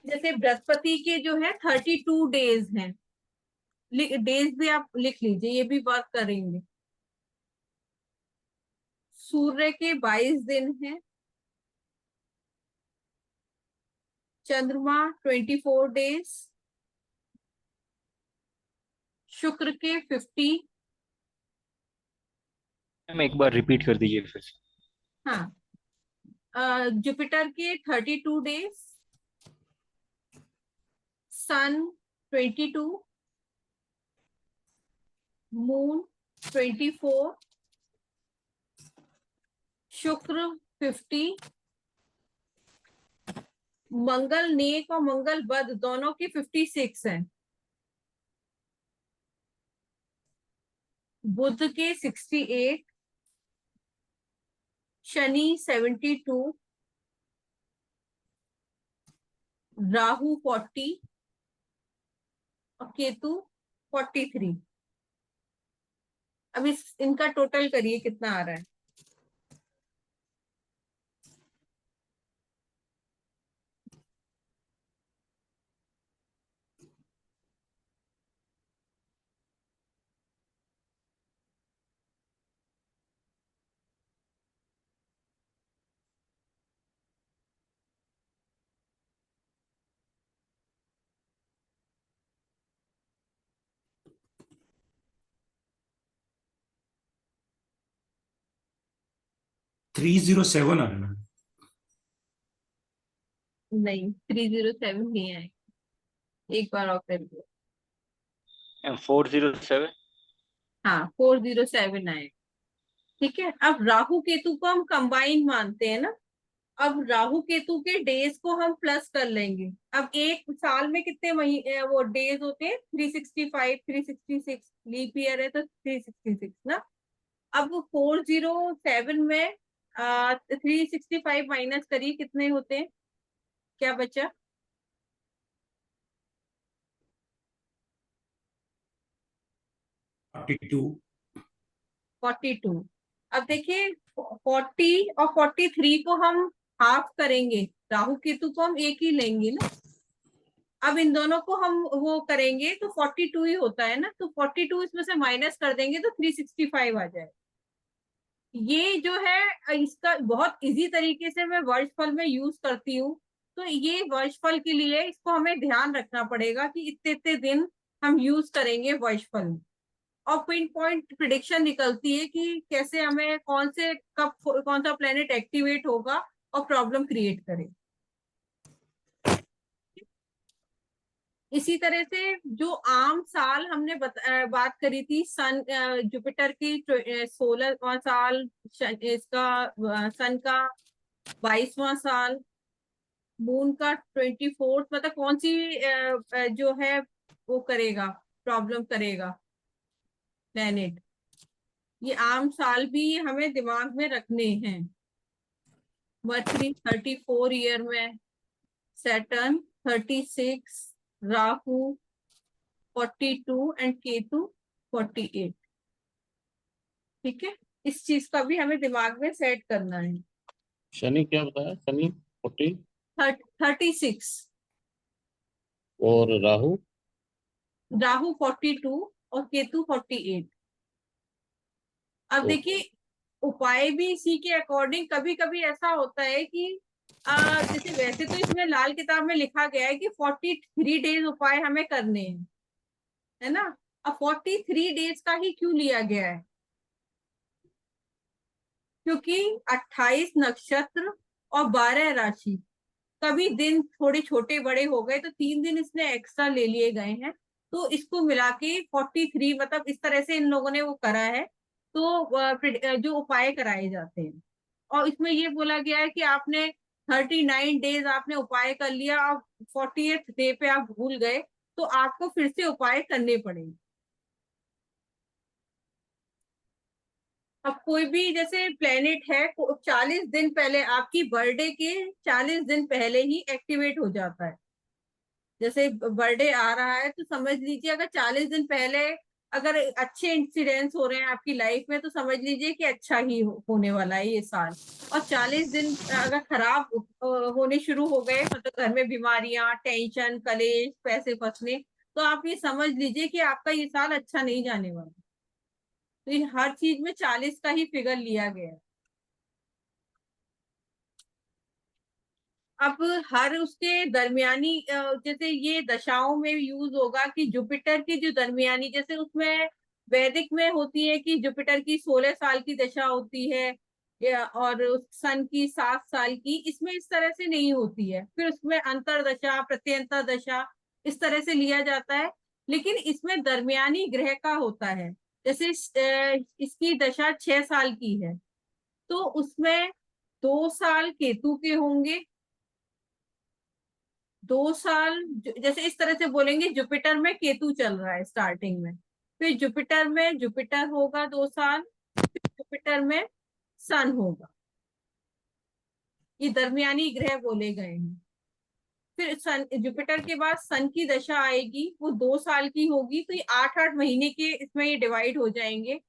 जैसे बृहस्पति के जो है 32 डेज हैं, डेज भी आप लिख लीजिए, ये भी वर्क करेंगे। सूर्य के 22 दिन हैं, चंद्रमा 24 डेज, शुक्र के 50। मैम एक बार रिपीट कर दीजिए फिर से। हाँ, जुपिटर के 32 डेज, सन 22, मून 24, शुक्र 50, मंगल नेक और मंगल बद दोनों की 56 है, बुध के 68, शनि 72, राहु 40 और केतु 43। अब इनका टोटल करिए कितना आ रहा है। थ्री जीरो सेवन आ रहा है। नहीं, 307 नहीं है, एक बार और कर दिया। 407। हाँ, 407 आए। ठीक है, अब राहु केतु को हम कंबाइन मानते हैं ना। अब राहु केतु के डेज को हम प्लस कर लेंगे। अब एक साल में कितने महीने वो डेज होते हैं? 365, 366, लीप ईयर है तो 366 ना। अब 407 में 365 माइनस करिए, कितने होते हैं? क्या बचा? 42। 42। अब देखिए, 40 और 43 को हम हाफ करेंगे, राहु केतु को हम एक ही लेंगे ना। अब इन दोनों को हम वो करेंगे तो 42 ही होता है ना, तो 42 इसमें से माइनस कर देंगे तो 365 आ जाए। ये जो है इसका बहुत इजी तरीके से मैं वर्षफल में यूज करती हूँ। तो ये वर्षफल के लिए इसको हमें ध्यान रखना पड़ेगा कि इतने इतने दिन हम यूज करेंगे वर्षफल में, और पिन पॉइंट प्रिडिक्शन निकलती है कि कैसे हमें कौन से कब कौन सा प्लेनेट एक्टिवेट होगा और प्रॉब्लम क्रिएट करे। इसी तरह से जो आम साल हमने बात करी थी, सन जुपिटर की 16वां साल, इसका सन का 22वां साल, मून का 24th, मतलब कौन सी जो है वो करेगा, प्रॉब्लम करेगा प्लेनेट। ये आम साल भी हमें दिमाग में रखने हैं। मर्करी 34 ईयर में, सैटर्न 36, राहु 42 एंड केतु 48। ठीक है, इस चीज का भी हमें दिमाग में सेट करना है। शनि क्या बताया? शनि 40 36, और राहु राहु 42 और केतु 48। अब देखिए, उपाय भी इसी के अकॉर्डिंग, कभी कभी ऐसा होता है कि जैसे वैसे तो इसमें लाल किताब में लिखा गया है कि 43 डेज उपाय हमें करने हैं, है ना। अब 43 डेज का ही क्यों लिया गया है? क्योंकि 28 नक्षत्र और 12 राशि, कभी दिन थोड़े छोटे बड़े हो गए तो 3 दिन इसने एक्स्ट्रा ले लिए गए हैं, तो इसको मिला के 43, मतलब इस तरह से इन लोगों ने वो करा है। तो जो उपाय कराए जाते हैं, और इसमें ये बोला गया है कि आपने 39 डेज आपने उपाय कर लिया, अब 40th डे पे आप भूल गए तो आपको फिर से उपाय करने पड़ेंगे। अब कोई भी जैसे प्लेनेट है 40 दिन पहले, आपकी बर्थडे के 40 दिन पहले ही एक्टिवेट हो जाता है। जैसे बर्थडे आ रहा है तो समझ लीजिए अगर 40 दिन पहले अगर अच्छे इंसिडेंट्स हो रहे हैं आपकी लाइफ में, तो समझ लीजिए कि अच्छा ही होने वाला है ये साल। और 40 दिन अगर खराब होने शुरू हो गए, मतलब घर में बीमारियां, टेंशन, कलेश, पैसे फंसने, तो आप ये समझ लीजिए कि आपका ये साल अच्छा नहीं जाने वाला। तो ये हर चीज में 40 का ही फिगर लिया गया है। अब हर उसके दरमियानी जैसे ये दशाओं में यूज होगा कि जुपिटर की जो दरमियानी, जैसे उसमें वैदिक में होती है कि जुपिटर की 16 साल की दशा होती है, और सन की 7 साल की, इसमें इस तरह से नहीं होती है। फिर उसमें अंतर दशा, प्रत्यंतर दशा, इस तरह से लिया जाता है। लेकिन इसमें दरमियानी ग्रह का होता है। जैसे इसकी दशा 6 साल की है, तो उसमें 2 साल केतु के होंगे, 2 साल जैसे इस तरह से बोलेंगे, जुपिटर में केतु चल रहा है स्टार्टिंग में, फिर जुपिटर में जुपिटर होगा 2 साल, फिर जुपिटर में सन होगा। ये दरमियानी ग्रह बोले गए हैं। फिर सन, जुपिटर के बाद सन की दशा आएगी, वो 2 साल की होगी, तो ये 8-8 महीने के इसमें ये डिवाइड हो जाएंगे।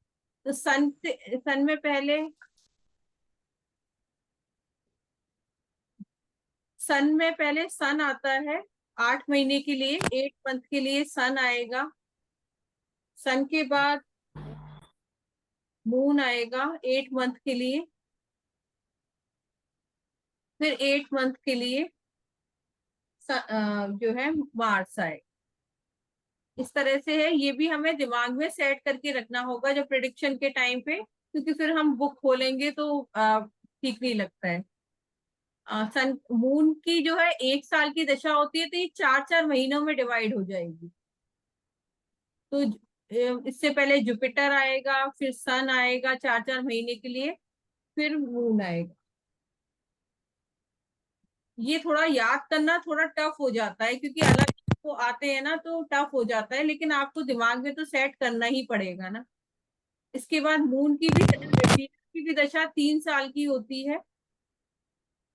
तो सन में पहले सन आता है 8 महीने के लिए, 8 मंथ के लिए सन आएगा। सन के बाद मून आएगा 8 मंथ के लिए, फिर 8 मंथ के लिए जो है मार्स आएगा। इस तरह से है, ये भी हमें दिमाग में सेट करके रखना होगा जब प्रिडिक्शन के टाइम पे, क्योंकि फिर हम बुक खोलेंगे तो ठीक नहीं लगता है। सन मून की जो है 1 साल की दशा होती है, तो ये 4-4 महीनों में डिवाइड हो जाएगी। तो इससे पहले जुपिटर आएगा, फिर सन आएगा 4-4 महीने के लिए, फिर मून आएगा। ये थोड़ा याद करना थोड़ा टफ हो जाता है, क्योंकि अलग तो आते हैं ना, तो टफ हो जाता है, लेकिन आपको दिमाग में तो सेट करना ही पड़ेगा ना। इसके बाद मून की भी वीनस की भी दशा 3 साल की होती है।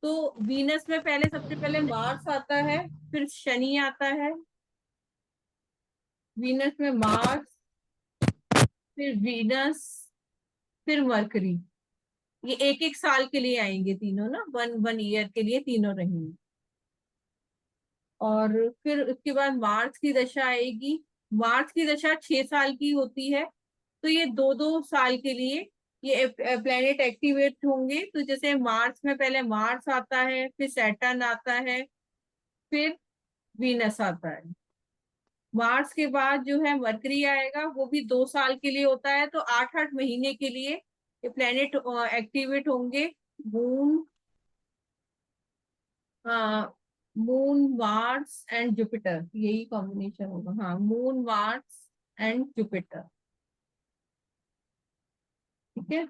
तो वीनस में पहले सबसे पहले मार्स आता है, फिर शनि आता है, वीनस में मार्स, फिर वीनस, फिर मरकरी। ये 1-1 साल के लिए आएंगे तीनों ना, 1 ईयर के लिए तीनों रहेंगे। और फिर उसके बाद मार्स की दशा आएगी। मार्स की दशा 6 साल की होती है, तो ये 2-2 साल के लिए ये प्लेनेट एक्टिवेट होंगे। तो जैसे मार्च में पहले मार्स आता है, फिर सैटर्न आता है, फिर वीनस आता है। मार्स के बाद जो है मरकरी आएगा, वो भी 2 साल के लिए होता है, तो 8-8 महीने के लिए ये प्लेनेट एक्टिवेट होंगे। Moon moon Mars and Jupiter, यही कॉम्बिनेशन होगा। हाँ, मून मार्स एंड जुपिटर। ठीक है,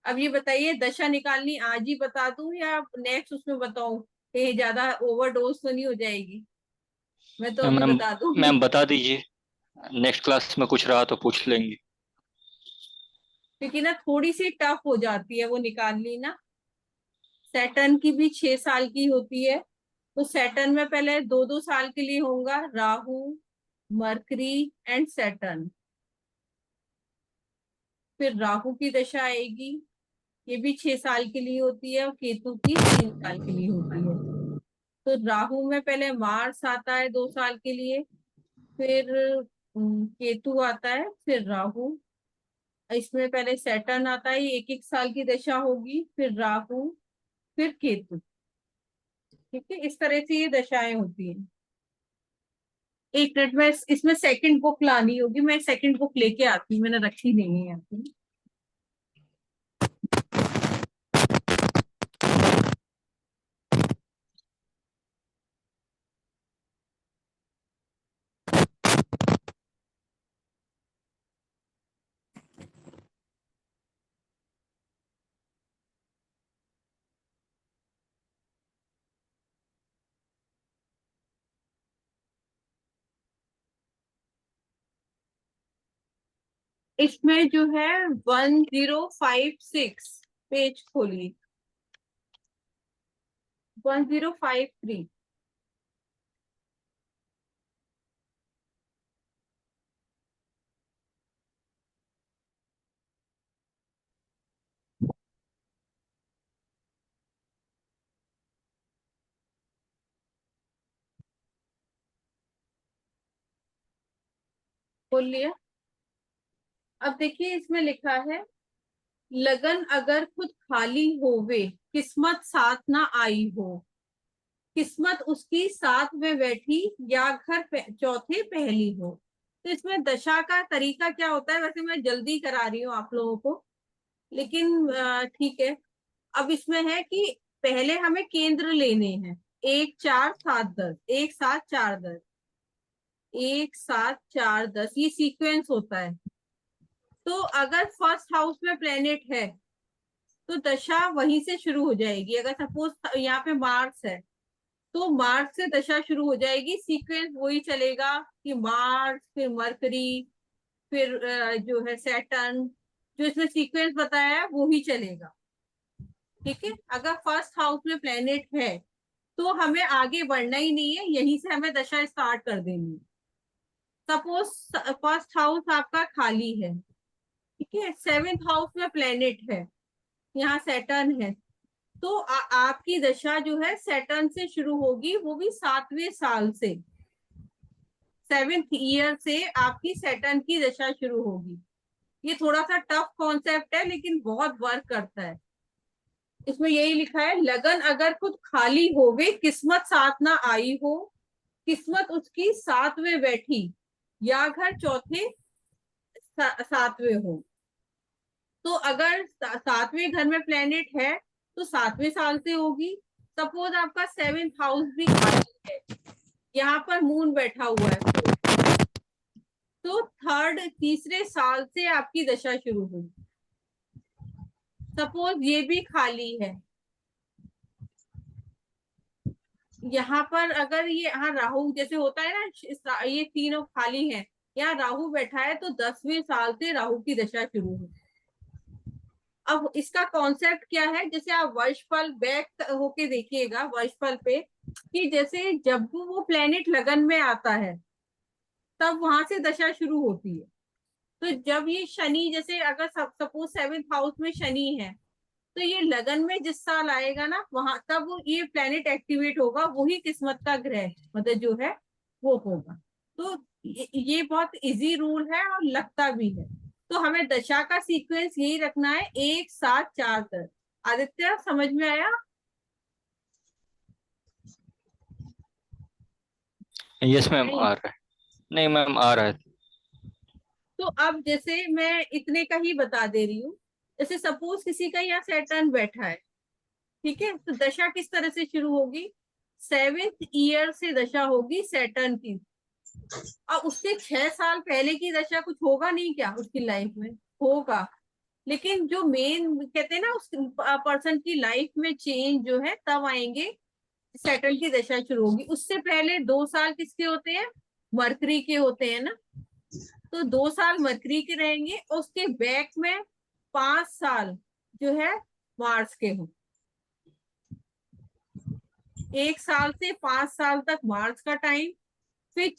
अब ये बताइए, दशा निकालनी आज ही बता दूं या नेक्स्ट उसमें बताऊं, कहीं ज्यादा ओवरडोज तो नहीं हो जाएगी? मैं तो अभी मैम बता दूं। मैम बता दीजिए, नेक्स्ट क्लास में कुछ रहा तो पूछ लेंगे। क्योंकि ना थोड़ी सी टफ हो जाती है वो निकालनी ना। सैटर्न की भी 6 साल की होती है, तो सैटर्न में पहले 2-2 साल के लिए होगा राहु, मरकरी एंड सैटर्न। फिर राहु की दशा आएगी, ये भी 6 साल के लिए होती है, और केतु की 3 साल के लिए होती है। तो राहु में पहले मार्स आता है 2 साल के लिए, फिर केतु आता है, फिर राहु। इसमें पहले सैटर्न आता है, 1-1 साल की दशा होगी, फिर राहु, फिर केतु। ठीक है, इस तरह से ये दशाएं होती हैं। एक मिनट में इसमें सेकंड बुक लानी होगी, मैं सेकंड बुक लेके आती हूँ, मैंने रखी नहीं है यहाँ पे। इसमें जो है 1056 पेज खोलिए, 1053। खोल लिया? अब देखिए, इसमें लिखा है, लगन अगर खुद खाली होवे, किस्मत साथ ना आई हो। किस्मत उसकी साथ में बैठी, या घर चौथे पहली हो। तो इसमें दशा का तरीका क्या होता है? वैसे मैं जल्दी करा रही हूँ आप लोगों को, लेकिन ठीक है। अब इसमें है कि पहले हमें केंद्र लेने हैं, 1 4 7 10, 1 7 4 10, 1 7 4 10, ये सीक्वेंस होता है। तो अगर फर्स्ट हाउस में प्लेनेट है, तो दशा वहीं से शुरू हो जाएगी। अगर सपोज यहाँ पे मार्स है तो मार्स से दशा शुरू हो जाएगी, सीक्वेंस वही चलेगा कि मार्स, फिर मरकरी, फिर जो है सैटर्न, जो इसमें सीक्वेंस बताया है वो ही चलेगा। ठीक है, अगर फर्स्ट हाउस में प्लेनेट है तो हमें आगे बढ़ना ही नहीं है, यहीं से हमें दशा स्टार्ट कर देनी है। सपोज फर्स्ट हाउस आपका खाली है, ठीक है, सेवेंथ हाउस में प्लेनेट है, यहाँ सैटर्न है, तो आपकी दशा जो है सैटर्न से शुरू होगी, वो भी 7वें साल से, 7th ईयर से आपकी सैटर्न की दशा शुरू होगी। ये थोड़ा सा टफ कॉन्सेप्ट है लेकिन बहुत वर्क करता है। इसमें यही लिखा है, लगन अगर खुद खाली होवे, किस्मत साथ ना आई हो, किस्मत उसकी 7वें बैठी, या घर चौथे 7वें हो। तो अगर 7वें घर में प्लेनेट है तो 7वें साल से होगी। सपोज आपका 7th हाउस भी खाली है, यहाँ पर मून बैठा हुआ है, तो तीसरे साल से आपकी दशा शुरू होगी। सपोज ये भी खाली है, यहाँ पर अगर ये यहाँ राहु जैसे होता है ना, ये तीनों खाली हैं, यहाँ राहु बैठा है तो 10वें साल से राहु की दशा शुरू होगी। अब इसका कॉन्सेप्ट क्या है, जैसे आप वर्षफल बैक होके देखिएगा वर्षफल पे, कि जैसे जब वो प्लेनेट लगन में आता है तब वहां से दशा शुरू होती है। तो जब ये शनि, जैसे अगर सपोज 7th हाउस में शनि है, तो ये लगन में जिस साल आएगा ना, वहां तब ये प्लेनेट एक्टिवेट होगा, वही किस्मत का ग्रह मतलब जो है वो होगा। तो ये बहुत इजी रूल है और लगता भी है। तो हमें दशा का सीक्वेंस यही रखना है, 1 7 4 तक। आदित्य समझ में आया? यस मैम, नहीं। आ रहा है। नहीं मैम, आ रहा है। तो अब जैसे मैं इतने का ही बता दे रही हूँ, जैसे सपोज किसी का यहाँ सैटर्न बैठा है, ठीक है, तो दशा किस तरह से शुरू होगी, 7th ईयर से दशा होगी सैटर्न की। और उससे 6 साल पहले की दशा कुछ होगा नहीं क्या उसकी लाइफ में? होगा, लेकिन जो मेन कहते हैं ना उस पर्सन की लाइफ में चेंज जो है तब आएंगे, सैटर्न की दशा शुरू होगी। उससे पहले 2 साल किसके होते हैं, मरकरी के होते हैं ना, तो 2 साल मरकरी के रहेंगे, और उसके बैक में 5 साल जो है मार्स के हो। 1 साल से 5 साल तक मार्स का टाइम, फिर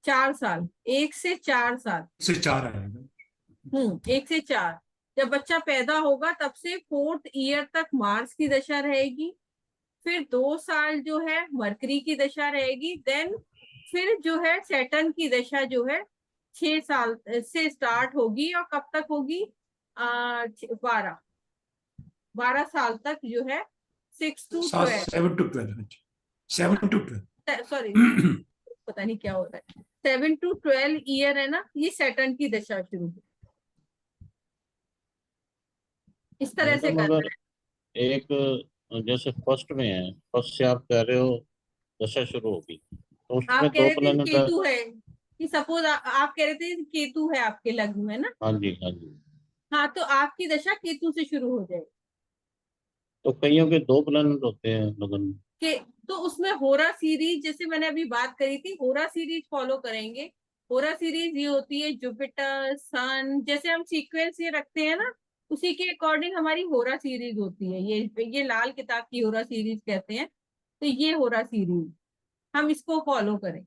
4 साल, 1 से 4 साल, से 4 आएगा। 1 से 4, जब बच्चा पैदा होगा तब से 4th ईयर तक मार्स की दशा रहेगी, फिर 2 साल जो है मरकरी की दशा रहेगी, देन फिर जो है सैटर्न की दशा जो है 6 साल से स्टार्ट होगी, और कब तक होगी, 12 साल तक जो है, 6 to 12, 7 to 12, 7 to 12। सॉरी पता नहीं क्या हो रहा है, 7 to 12 ईयर है ना, ये सैटर्न की दशा शुरू हुई। इस तरह से मैडम करना अगर है। एक जैसे फर्स्ट में है, फर्स्ट से आप कह रहे हो दशा शुरू होगी, तो उसमें आप कह दो रहे थे प्लेनेट। केतु है, कि सपोज आप कह रहे थे केतु है आपके लग्न में ना, हाँ जी, हाँ जी। हाँ, तो आपकी दशा केतु से शुरू हो जाएगी। तो कईयों के दो प्लेनेट होते हैं लगन में। के तो उसमें होरा सीरीज, जैसे मैंने अभी बात करी थी, होरा सीरीज फॉलो करेंगे। होरा सीरीज ये होती है जुपिटर सन, जैसे हम सीक्वेंस ये रखते हैं ना, उसी के अकॉर्डिंग हमारी होरा सीरीज होती है। ये लाल किताब की होरा सीरीज कहते हैं, तो ये होरा सीरीज हम इसको फॉलो करें।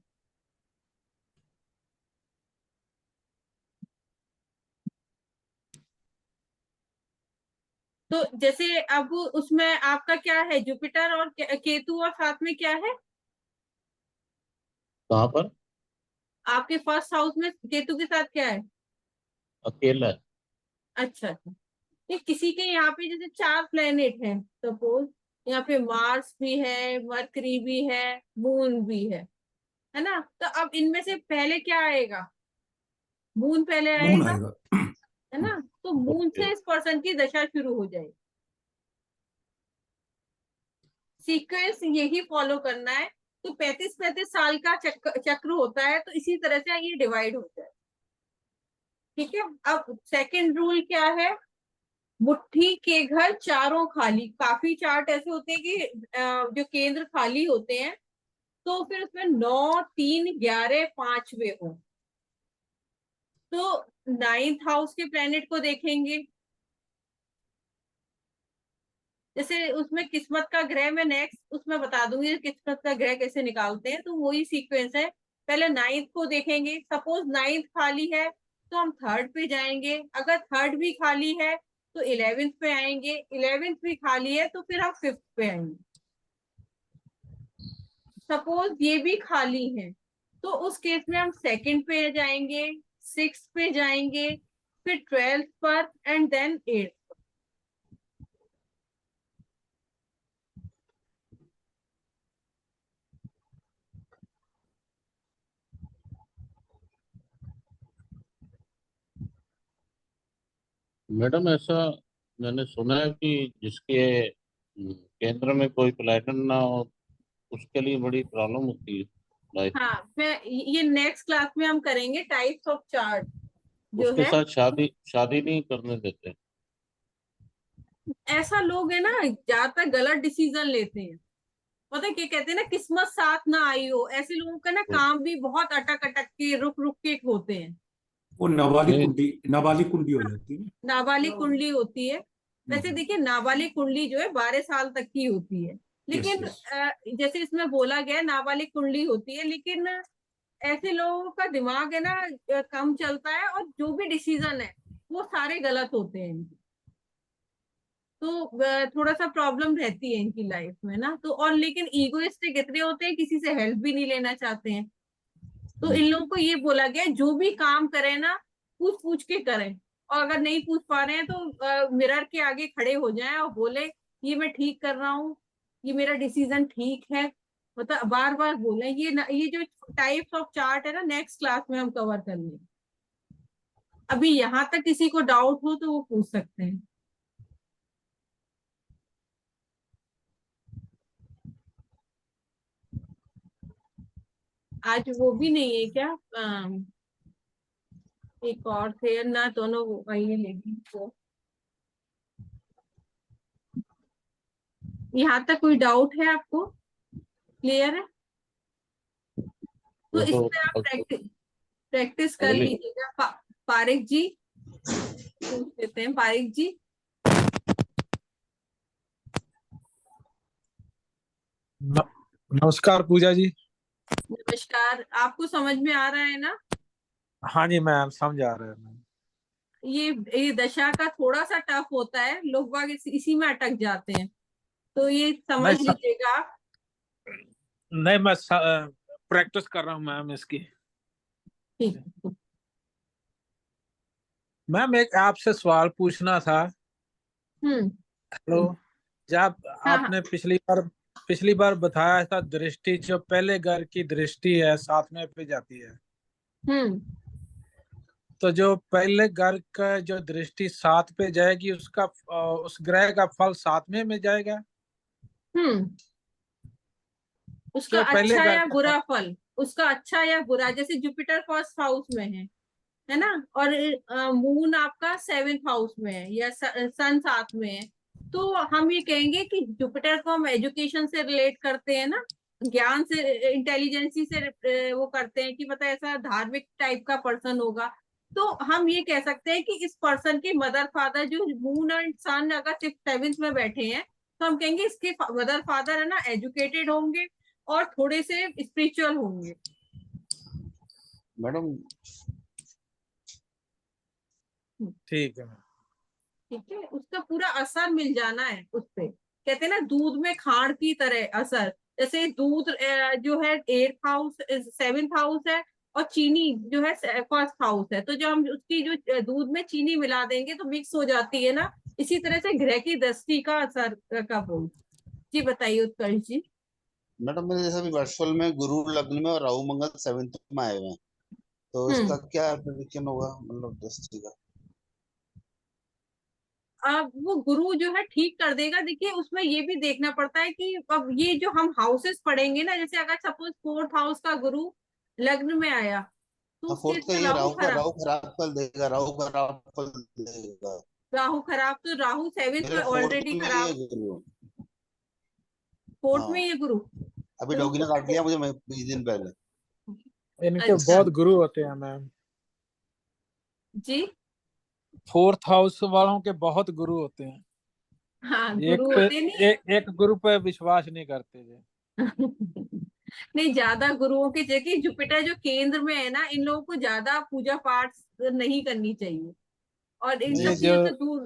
तो जैसे अब उसमें आपका क्या है, जुपिटर और केतु, और साथ में क्या है कहाँ पर? आपके फर्स्ट हाउस में, केतु के साथ क्या है? अकेला है। अच्छा अच्छा, ये किसी के यहाँ पे जैसे 4 प्लेनेट हैं, सपोज यहाँ पे मार्स भी है, मरकरी भी है, मून भी है ना, तो अब इनमें से पहले क्या आएगा, मून पहले मून आएगा, आएगा। है ना, तो मून ओके। से इस पर्सन की दशा शुरू हो जाएगी। सीक्वेंस यही फॉलो करना है। तो 35 साल का चक्र होता है, तो इसी तरह से ये डिवाइड होता है। ठीक है। अब सेकंड रूल क्या है, मुट्ठी के घर चारों खाली। काफी चार्ट ऐसे होते हैं कि जो केंद्र खाली होते हैं तो फिर उसमें 9, 3, 11, 5वें हो। तो 9th हाउस के प्लेनेट को देखेंगे। जैसे उसमें किस्मत का ग्रह, मैं नेक्स्ट उसमें बता दूंगी किस्मत का ग्रह कैसे निकालते हैं, तो वही सीक्वेंस है। पहले 9th को देखेंगे। सपोज 9th खाली है तो हम 3rd पे जाएंगे। अगर 3rd भी खाली है तो 11th पे आएंगे। 11th भी खाली है तो फिर हम 5th पे आएंगे। सपोज ये भी खाली है तो उस केस में हम 2nd पे जाएंगे, 6th पे जाएंगे, फिर 12th पर एंड देन 8th। मैडम ऐसा मैंने सुना है कि जिसके केंद्र में कोई प्लेनेट ना हो उसके लिए बड़ी प्रॉब्लम होती है लाइफ। हाँ, मैं ये नेक्स्ट क्लास में हम करेंगे टाइप्स ऑफ चार्ट जो उसके है। साथ शादी शादी नहीं करने देते। ऐसा लोग है ना ज्यादातर गलत डिसीजन लेते हैं। पता है क्या कहते हैं ना, किस्मत साथ ना आई हो। ऐसे लोगों का ना काम भी बहुत अटक अटक के रुक रुक के होते हैं। वो नहीं नाबालिग कुंडी हो जाती है। नाबालिग कुंडली होती है। वैसे हम्म। देखिए नाबालिग कुंडली जो है 12 साल तक की होती है। यस लेकिन यस। जैसे इसमें बोला गया है नाबालिग कुंडली होती है, लेकिन ऐसे लोगों का दिमाग है ना कम चलता है, और जो भी डिसीजन है वो सारे गलत होते हैं इनके। तो थोड़ा सा प्रॉब्लम रहती है इनकी लाइफ में ना। तो और लेकिन ईगोइस्टिक इतने होते हैं, किसी से हेल्प भी नहीं लेना चाहते हैं। तो इन लोगों को ये बोला गया है, जो भी काम करें ना पूछ पूछ के करें। और अगर नहीं पूछ पा रहे हैं तो मिरर के आगे खड़े हो जाएं और बोले ये मैं ठीक कर रहा हूँ, ये मेरा डिसीजन ठीक है। मतलब बार बार बोले। ये जो टाइप्स ऑफ चार्ट है ना नेक्स्ट क्लास में हम कवर कर लेंगे। अभी यहाँ तक किसी को डाउट हो तो वो पूछ सकते हैं। आज वो भी नहीं है क्या, एक और थे ना, दोनों वही लेगी वो। यहाँ तक कोई डाउट है आपको, क्लियर है? तो वो तो इसमें आप प्रैक्टिस प्रैक्टिस कर अगली लीजिएगा। पारिक जी पूछ लेते हैं। पारिक जी, नमस्कार पूजा जी। नमस्कार। आपको समझ में आ रहा है ना? हाँ जी मैम, समझ आ रहा है मैम। ये दशा का थोड़ा सा टफ होता है, लोग बाग इसी में अटक जाते हैं। तो ये समझ नहीं लीजिएगा। नहीं, मैं प्रैक्टिस कर रहा हूँ मैम इसकी। ठीक। मैम एक आपसे सवाल पूछना था। हम्म। हेलो। जब हाँ हाँ। आपने पिछली बार बताया था, दृष्टि जो पहले घर की दृष्टि है 7वें पे जाती है। हम्म। तो जो पहले घर का जो दृष्टि 7 पे जाएगी उसका उस ग्रह का फल 7वें में जाएगा। हम्म। उसका जो पहले अच्छा घर या का फल। बुरा फल, उसका अच्छा या बुरा। जैसे जुपिटर फर्स्ट हाउस में है ना, और मून आपका 7th हाउस में है, या सन 7 में है। तो हम ये कहेंगे कि जुपिटर को हम एजुकेशन से रिलेट करते हैं ना, ज्ञान से, इंटेलिजेंसी से वो करते हैं कि मतलब ऐसा धार्मिक टाइप का पर्सन होगा। तो हम ये कह सकते हैं कि इस पर्सन के मदर फादर जो मून एंड सन अगर 6th 7th में बैठे हैं, तो हम कहेंगे इसके मदर फादर है ना एजुकेटेड होंगे और थोड़े से स्पिरिचुअल होंगे। मैडम ठीक है मैम। ठीक है, उसका पूरा असर मिल जाना है उस पे। कहते हैं ना दूध में खांड की तरह असर। जैसे दूध जो है 8th हाउस 7th हाउस है, और चीनी जो है 1st हाउस है। तो जो हम उसकी जो दूध में चीनी मिला देंगे तो मिक्स हो जाती है ना। इसी तरह से ग्रह की दृष्टि का असर का बोल। जी बताइए उत्कर्ष जी। मैडम मेरे जैसा भी वर्चुअल में गुरु लग्न में और राहु मंगल 7th में आए हुए हैं, तो इसका हम्म। क्या प्रेडिक्शन होगा, मतलब दृष्टि का? अब वो गुरु जो है ठीक कर देगा। देखिए उसमें ये भी देखना पड़ता है कि अब ये जो हम हाउसेस पढ़ेंगे ना, जैसे अगर सपोज 4th हाउस का गुरु लग्न में आया तो हाँ, उस फोर्थ केस का में ये राहु राहु खराब। खराब फल देगा, राहु खराब फल देगा। राहु खराब तो राहु 7th मेरे में फोर्थ ऑलरेडी में ये खराब, गुरु। 4th में हाँ, ये गुरु। अभी तो डॉगी ने काट उनको लिया मुझे 20 दिन पहले। इनके अच्छा बहुत गुरु होते हैं मैम। जी, 4th हाउस वालों के बहुत गुरु होते हैं। हाँ एक गुरु पे होते नहीं। एक गुरु पे विश्वास नहीं करते जी। नहीं, ज्यादा गुरुओं की जगह जुपिटर जो केंद्र में है ना, इन लोगों को ज्यादा पूजा पाठ नहीं करनी चाहिए और इन ये सब जो चीजों से दूर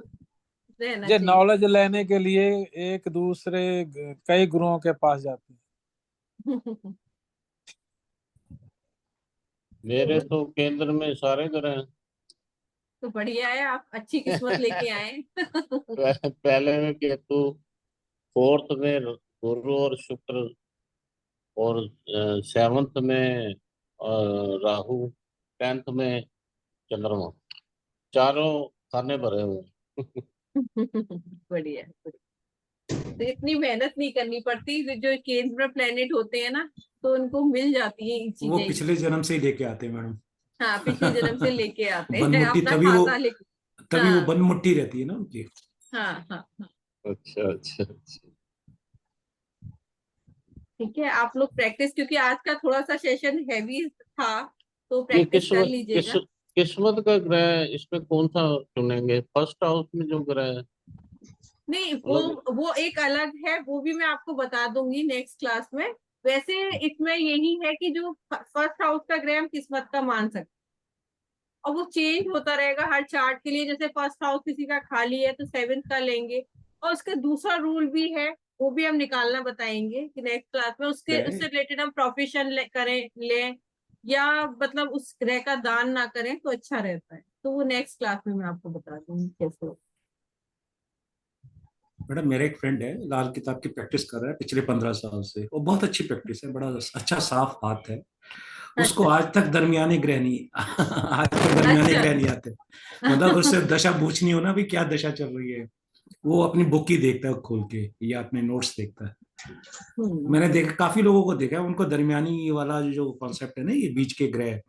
रहना ये चाहिए। नॉलेज लेने के लिए एक दूसरे कई गुरुओं के पास जाते हैं। मेरे तो केंद्र में सारे ग्रह हैं। तो बढ़िया है, आप अच्छी किस्मत लेके आए। पहले में केतु, फोर्थ में गुरु और शुक्र, और 7th में राहु, 10th में चंद्रमा, चारों खाने भरे हुए हैं। बढ़िया है। तो इतनी मेहनत नहीं करनी पड़ती, जो केंद्र में प्लेनेट होते हैं ना, तो उनको मिल जाती है ये वो चीजें। पिछले जन्म से ही लेके आते हैं मैडम। हाँ, पिछले जन्म से लेके आते हैं बनमुट्टी अपना खाता लेके। तभी वो हाँ बनमुट्टी रहती है ना उनकी। हाँ हाँ हाँ। अच्छा अच्छा अच्छा। ठीक है, आप लोग प्रैक्टिस, क्योंकि आज का थोड़ा सा सेशन हैवी था, तो ये प्रैक्टिस कर लीजिएगा। किस्मत का ग्रह है, इसमें कौन सा चुनेंगे? फर्स्ट हाउस में जो ग्रह है नहीं, मतलब। वो एक अलग है, वो भी मैं आपको बता दूंगी नेक्स्ट क्लास में। वैसे इसमें यही है कि जो फर्स्ट हाउस का ग्रह हम किस्मत का मान सकते हैं, और वो चेंज होता रहेगा हर चार्ट के लिए। जैसे फर्स्ट हाउस किसी का खाली है तो 7th का लेंगे, और उसका दूसरा रूल भी है, वो भी हम निकालना बताएंगे कि नेक्स्ट क्लास में क्या उसके है? उससे रिलेटेड हम प्रोफेशन करें लें, या मतलब उस ग्रह का दान ना करें तो अच्छा रहता है। तो वो नेक्स्ट क्लास में मैं आपको बता दूंगी कैसे होता मैडम मेरा एक फ्रेंड है, लाल किताब की प्रैक्टिस कर रहा है पिछले 15 साल से। वो बहुत अच्छी प्रैक्टिस है, बड़ा अच्छा साफ हाथ है। है। उसको अच्छा आज तक दरमियाने ग्रह नहीं आज तक दरमियाने अच्छा। ग्रह नहीं आते। मतलब उससे दशा पूछनी हो ना भी क्या दशा चल रही है, वो अपनी बुक ही देखता है खोल के या अपने नोट्स देखता है। मैंने देखा, काफी लोगों को देखा है, उनको दरमियानी वाला जो कॉन्सेप्ट है ना, ये बीच के ग्रह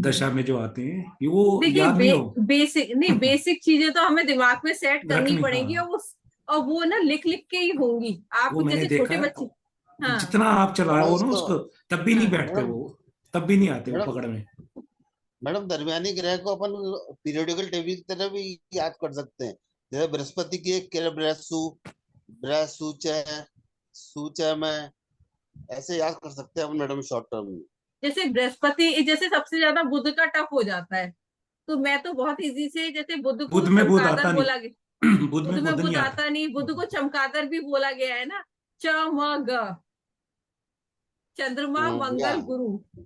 दशा में जो आते हैं, ये वो देखिए याद नहीं हो। बेसिक नहीं, बेसिक चीजें तो हमें दिमाग में सेट करनी रखनी, पड़ेगी, हाँ। और वो ना लिख लिख के ही होंगी। आप वो मैंने जैसे देखा छोटे है, बच्चे। हाँ जितना आप चलाओ मैडम ना इसको, उसको, तब भी नहीं हाँ बैठते मैडम वो, तब भी नहीं आते वो मैडम पकड़ में। मैडम दरमियानी ग्रह को अपन पीरियोडिकल टेबल की तरह भी याद कर सकते हैं। जैसे बृहस्पति की एक बृहस्पति, बृहस्पति सूचय में, ऐसे याद कर सकते हैं अपन मैडम शॉर्ट टर्म में। जैसे बृहस्पति, जैसे सबसे ज्यादा बुध का टफ हो जाता है, तो मैं तो बहुत इजी से, जैसे बुध को बुध में बुध चमगादड़ आता बोला गया। नहीं बुध बुध में में बुध नहीं बुध आता। आता नहीं, बुध को चमगादड़ भी बोला गया है ना। चमग, चंद्रमा या मंगल गुरु, हाँ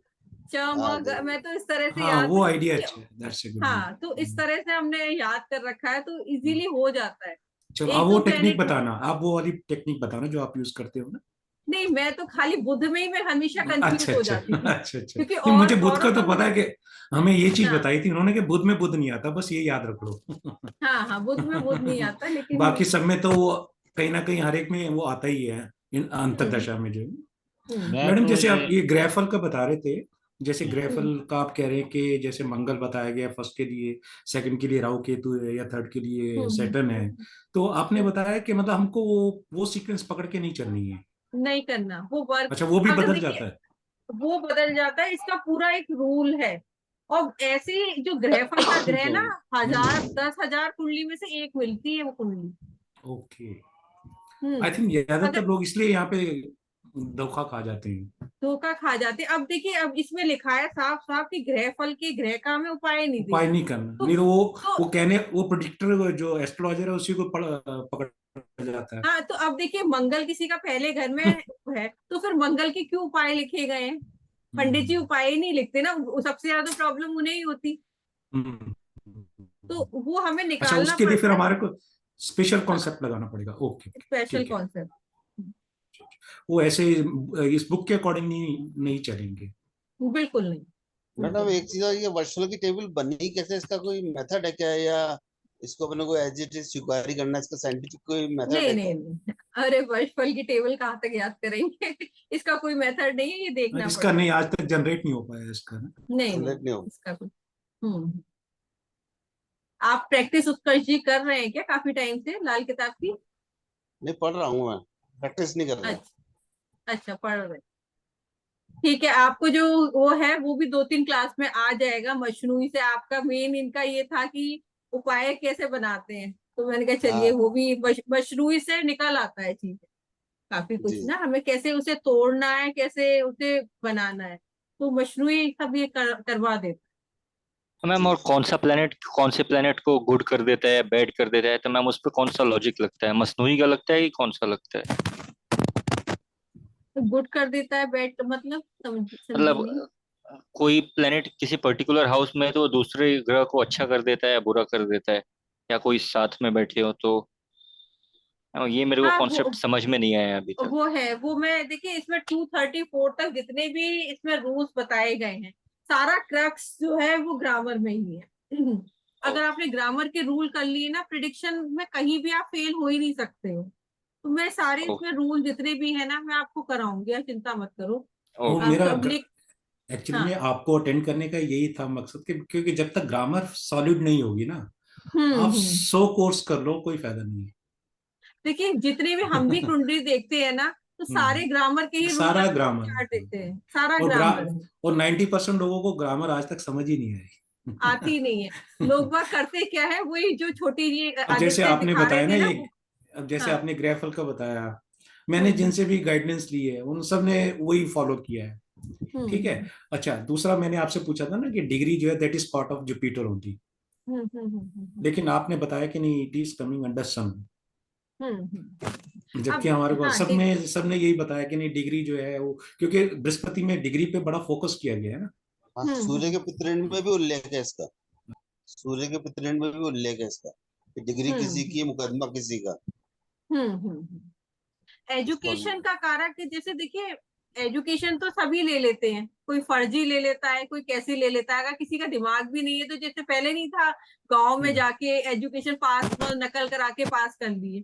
चमग, मैं तो इस तरह से हाँ, याद वो है आइडिया कि, अच्छा है, दैट्स ए गुड हाँ तो इस वन। तरह से हमने याद कर रखा है, तो इजीली हो जाता है। चलो, आप एक वो दो टेक्निक प्लेनेट। बताना, आप वो वाली टेक्निक बताना जो आप यूज करते हो ना। नहीं, मैं तो खाली बुध में ही मैं हमेशा कंफ्यूज अच्छा हो अच्छा जाती थी, अच्छा अच्छा। क्योंकि नहीं, और मुझे बुध औरों का तो का पता मुझे। है कि हमें ये चीज हाँ बताई थी उन्होंने कि बुध में बुध नहीं आता, बस ये याद रख लो। हाँ हाँ, बुध में बुध नहीं आता, लेकिन बाकी सब में तो वो कहीं ना कहीं हर एक में वो आता ही है, इन हम्म अंतरदशा में जो। मैं मैडम तो जैसे ये आप ये ग्रेफल का बता रहे थे, जैसे हम्म ग्रेफल का आप कह रहे हैं कि जैसे मंगल बताया गया फर्स्ट के लिए, सेकंड के लिए राहु केतु है, या थर्ड के लिए सैटर्न है, तो आपने हम्म। बताया कि मतलब हमको वो सीक्वेंस पकड़ के नहीं चलनी है। नहीं करना वो वर्क। अच्छा, वो भी अगर बदल देखिए, जाता है। वो बदल जाता है, इसका पूरा एक रूल है। और ऐसे ही जो ग्रहफल का ग्रह ना, 1000 कुंडली में से एक मिलती है वो कुंडली। ओके। आई हम्म। थिंक ज्यादातर अगर लोग इसलिए यहाँ पे धोखा खा जाते हैं। धोखा खा जाते, अब देखिए, अब इसमें लिखा है साफ साफ कि ग्रहफल के ग्रह का हमें उपाय नहीं उपाय देना। नहीं करना, तो नहीं तो तो वो कहने, वो प्रिडिक्टर जो एस्ट्रोलॉजर है उसी को पकड़ जाता है। हाँ, तो अब देखिए, मंगल किसी का पहले घर में है, तो फिर मंगल के क्यों उपाय लिखे गए हैं? पंडित जी हम्म, उपाय ही नहीं लिखते ना, सबसे ज्यादा प्रॉब्लम उन्हें ही होती। हम्म, तो वो हमें अच्छा, निकालना उसके लिए फिर पड़ता है। हमारे को स्पेशल हाँ, कॉन्सेप्ट लगाना पड़ेगा। ओके ओके, स्पेशल ठीक है। कॉन्सेप्ट। वो ऐसे इस बुक के अकॉर्डिंग नहीं चलेंगे। बिल्कुल नहीं, मैडम बिल्कुल एक चीज और, ये वर्षफल की टेबल बनी कैसे, इसका कोई मेथड है क्या, या इसको अपने को एज इट इज स्वीकार ही करना, इसका साइंटिफिक कोई मेथड नहीं है नहीं क्या? नहीं, अरे वर्षफल की टेबल कहाँ तक याद करेंगे। इसका कोई मेथड नहीं है, ये देखना इसका नहीं, पड़ेगा। आज तक जनरेट नहीं हो पाया इसका ना। नहीं नहीं, जनरेट नहीं हो, इसका कुछ। आप प्रैक्टिस उत्कर्ष जी कर रहे हैं क्या काफी टाइम से लाल किताब की? नहीं पढ़ रहा हूँ मैं, प्रैक्टिस नहीं कर रहा। अच्छा अच्छा, पढ़ रहे हैं। ठीक है, आपको जो वो है वो भी 2-3 क्लास में आ जाएगा। मशरूई से आपका मेन इनका ये था कि उपाय कैसे बनाते हैं, तो मैंने कहा चलिए हाँ वो भी मशरूई से निकल आता है चीज काफी कुछ जी। ना, हमें कैसे उसे तोड़ना है, कैसे उसे बनाना है, तो मशरूई सब ये करवा देता मैम, जी और कौन से प्लेनेट को गुड कर देता है, बैड कर देता है, तो मैम उस पर कौन सा लॉजिक लगता है? मसनूई का लगता है कि कौन सा लगता है? है। तो गुड कर देता है, बैड मतलब समझी मतलब नहीं। कोई प्लेनेट किसी पर्टिकुलर हाउस में है तो वो दूसरे ग्रह को अच्छा कर देता है या बुरा कर देता है, या कोई साथ में बैठे हो तो। ये मेरे को हाँ कॉन्सेप्ट समझ में नहीं आया अभी तक। वो है, वो मैं देखिए इसमें 234 तक जितने भी इसमें रूल्स बताए गए हैं, सारा क्रक्स जो है वो ग्रामर में ही है। अगर आपने ग्रामर के रूल कर लिए ना, प्रिडिक्शन में कहीं भी आप फेल हो ही नहीं सकते हो। तो मैं सारे इसमें रूल जितने भी है ना, मैं आपको कराऊंगी, आप चिंता मत करो। वो आप मेरा सब लिख। एक्चुअली हाँ। में आपको अटेंड करने का यही था मकसद कि क्योंकि जब तक ग्रामर सॉलिड नहीं होगी ना, आप हम्म। 100 कोर्स कर लो कोई फायदा नहीं देखिए जितने भी हम भी है। कुंडली देखते हैं ना, तो सारे ग्रामर के ही रूल सारा अपने को ग्रामर चार्ट देते हैं, सारा और ग्रामर है। और 90% लोगों को ग्रामर आज तक समझ ही नहीं आती आई। नहीं है। लोग वह करते क्या है, वही जो छोटी जी अब जैसे आदित्य आपने दिखा रहे बताया ना थे ना ये, वो। अब जैसे हाँ। आपने ग्रेफल का बताया, मैंने जिनसे भी गाइडेंस ली है उन सब ने वही फॉलो किया है। ठीक है। हम्म अच्छा, दूसरा मैंने आपसे पूछा था ना कि डिग्री जो है that is part of Jupiter only, hmm hmm hmm hmm लेकिन आपने बताया कि नहीं, it is coming under sun. जबकि अब हमारे को हाँ देख। सब ने यही बताया कि नहीं, डिग्री जो है वो, क्योंकि बृहस्पति में डिग्री पे बड़ा फोकस किया गया है ना। हाँ, सूर्य के पितृंड में भी उल्लेख है इसका, सूर्य के पितृंड में भी उल्लेख है इसका कि डिग्री किसी हम्म की, मुकदमा किसी का। इसको एजुकेशन का कारक है, जैसे देखिए एजुकेशन तो सभी ले लेते हैं, कोई फर्जी ले लेता है, कोई कैसी ले लेता है। अगर किसी का दिमाग भी नहीं है, तो जैसे पहले नहीं था, गांव में जाके एजुकेशन पास नकल करा के पास कर लिए,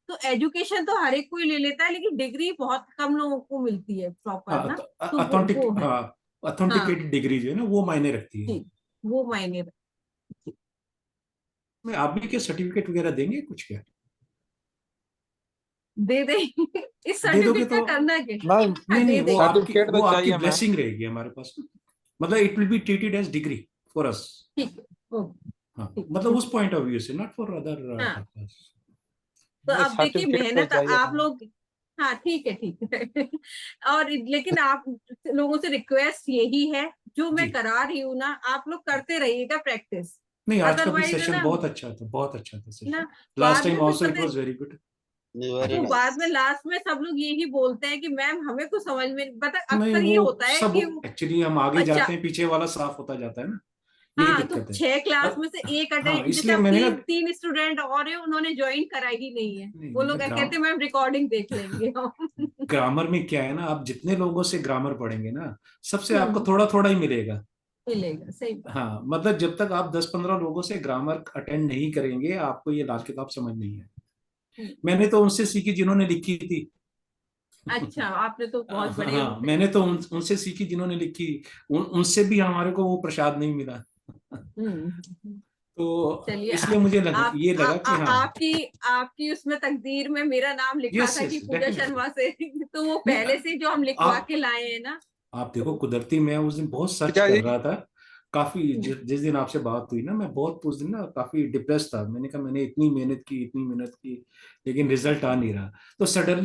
तो एजुकेशन तो हर एक कोई ले लेता है, लेकिन डिग्री बहुत कम लोगों को मिलती है प्रॉपर ना। तो अथेंटिक, वो है। हाँ, हाँ ऑथेंटिकेटेड डिग्री जो है ना वो मायने रखती है। जी, वो मायने मैं आप भी क्या सर्टिफिकेट वगैरह देंगे कुछ क्या? दे दे। इस दे दोगे सर्टिफिकेट का तो, करना क्या? नहीं, हाँ नहीं नहीं, दे देंगे। सर्टिफिकेट वो तो आपकी चाहिए मैम। ब्लेसिंग रहेगी हमारे पास ना। मतलब it will be treated as degree for us. ठीक है, ओके। हाँ, ठीक मतलब है। उस पॉइंट ऑफ व्यू से, नॉट फॉर अदर हाँ, पर्पस। तो नहीं, अब देखिए सर्टिफिकेट तो मेहनत चाहिए आप मैम। लोग। हाँ ठीक है, ठीक है। और लेकिन आप लोगों से रिक्वेस्ट यही है, जो मैं जी, करा रही हूँ ना, आप लोग करते रहिएगा प्रैक्टिस। नहीं, आज का भी अदरवाइज है सेशन ना, बहुत अच्छा था, बहुत अच्छा था ना सेशन। लास्ट बाद टाइम में फिर आल्सो इट पता है, वाज वेरी गुड। वेरी तो बाद में नाइस। लास्ट में सब लोग यही बोलते हैं कि मैम हमें कुछ समझ में, पता नहीं, अक्सर ये वो होता है सब कि एक्चुअली हम आगे अच्छा। जाते हैं, पीछे वाला साफ होता जाता है ना, यही हाँ, तो दिक्कत है। 6 क्लास और में से एक हाँ, अटेंड, जैसे इसलिए अब मैंने तीन कहा, तीन स्टूडेंट और है, उन्होंने ज्वाइन करा ही नहीं है। नहीं वो लोग मतलब कहते मैम रिकॉर्डिंग देख लेंगे हम। ग्रामर में क्या है ना, आप जितने लोगों से ग्रामर पढ़ेंगे ना, सबसे आपको हम्म, थोड़ा थोड़ा ही मिलेगा। मिलेगा सही। हाँ, मतलब जब तक आप 10-15 लोगों से ग्रामर अटेंड नहीं करेंगे, आपको ये लाल किताब समझ नहीं है। हम्म, मैंने तो उनसे सीखी जिन्होंने लिखी थी। अच्छा, आपने तो बहुत बढ़िया हाँ, बताया। मैंने तो उनसे सीखी जिन्होंने लिखी। उनसे भी हमारे को वो प्रसाद नहीं मिला। हम्म। तो चलिए इसलिए मुझे आप ये लगा कि हाँ। आपकी उसमें तकदीर में मेरा नाम लिखा यस था यस, कि पूजा डेफिनेटली। शर्मा से। तो वो नहीं, पहले से जो हम लिखवा आप के लाए हैं ना। आप देखो, कुदरती मैं उस दिन बहुत सर्च क्या कर जी? रहा था। काफी हम्म, जिस दिन आपसे बात हुई ना, मैं बहुत उस दिन ना काफी डिप्रेस था। मैंने कहा मैंने इतनी मेहनत की, इतनी मेहनत की, लेकिन रिजल्ट आ नहीं रहा। तो सडनली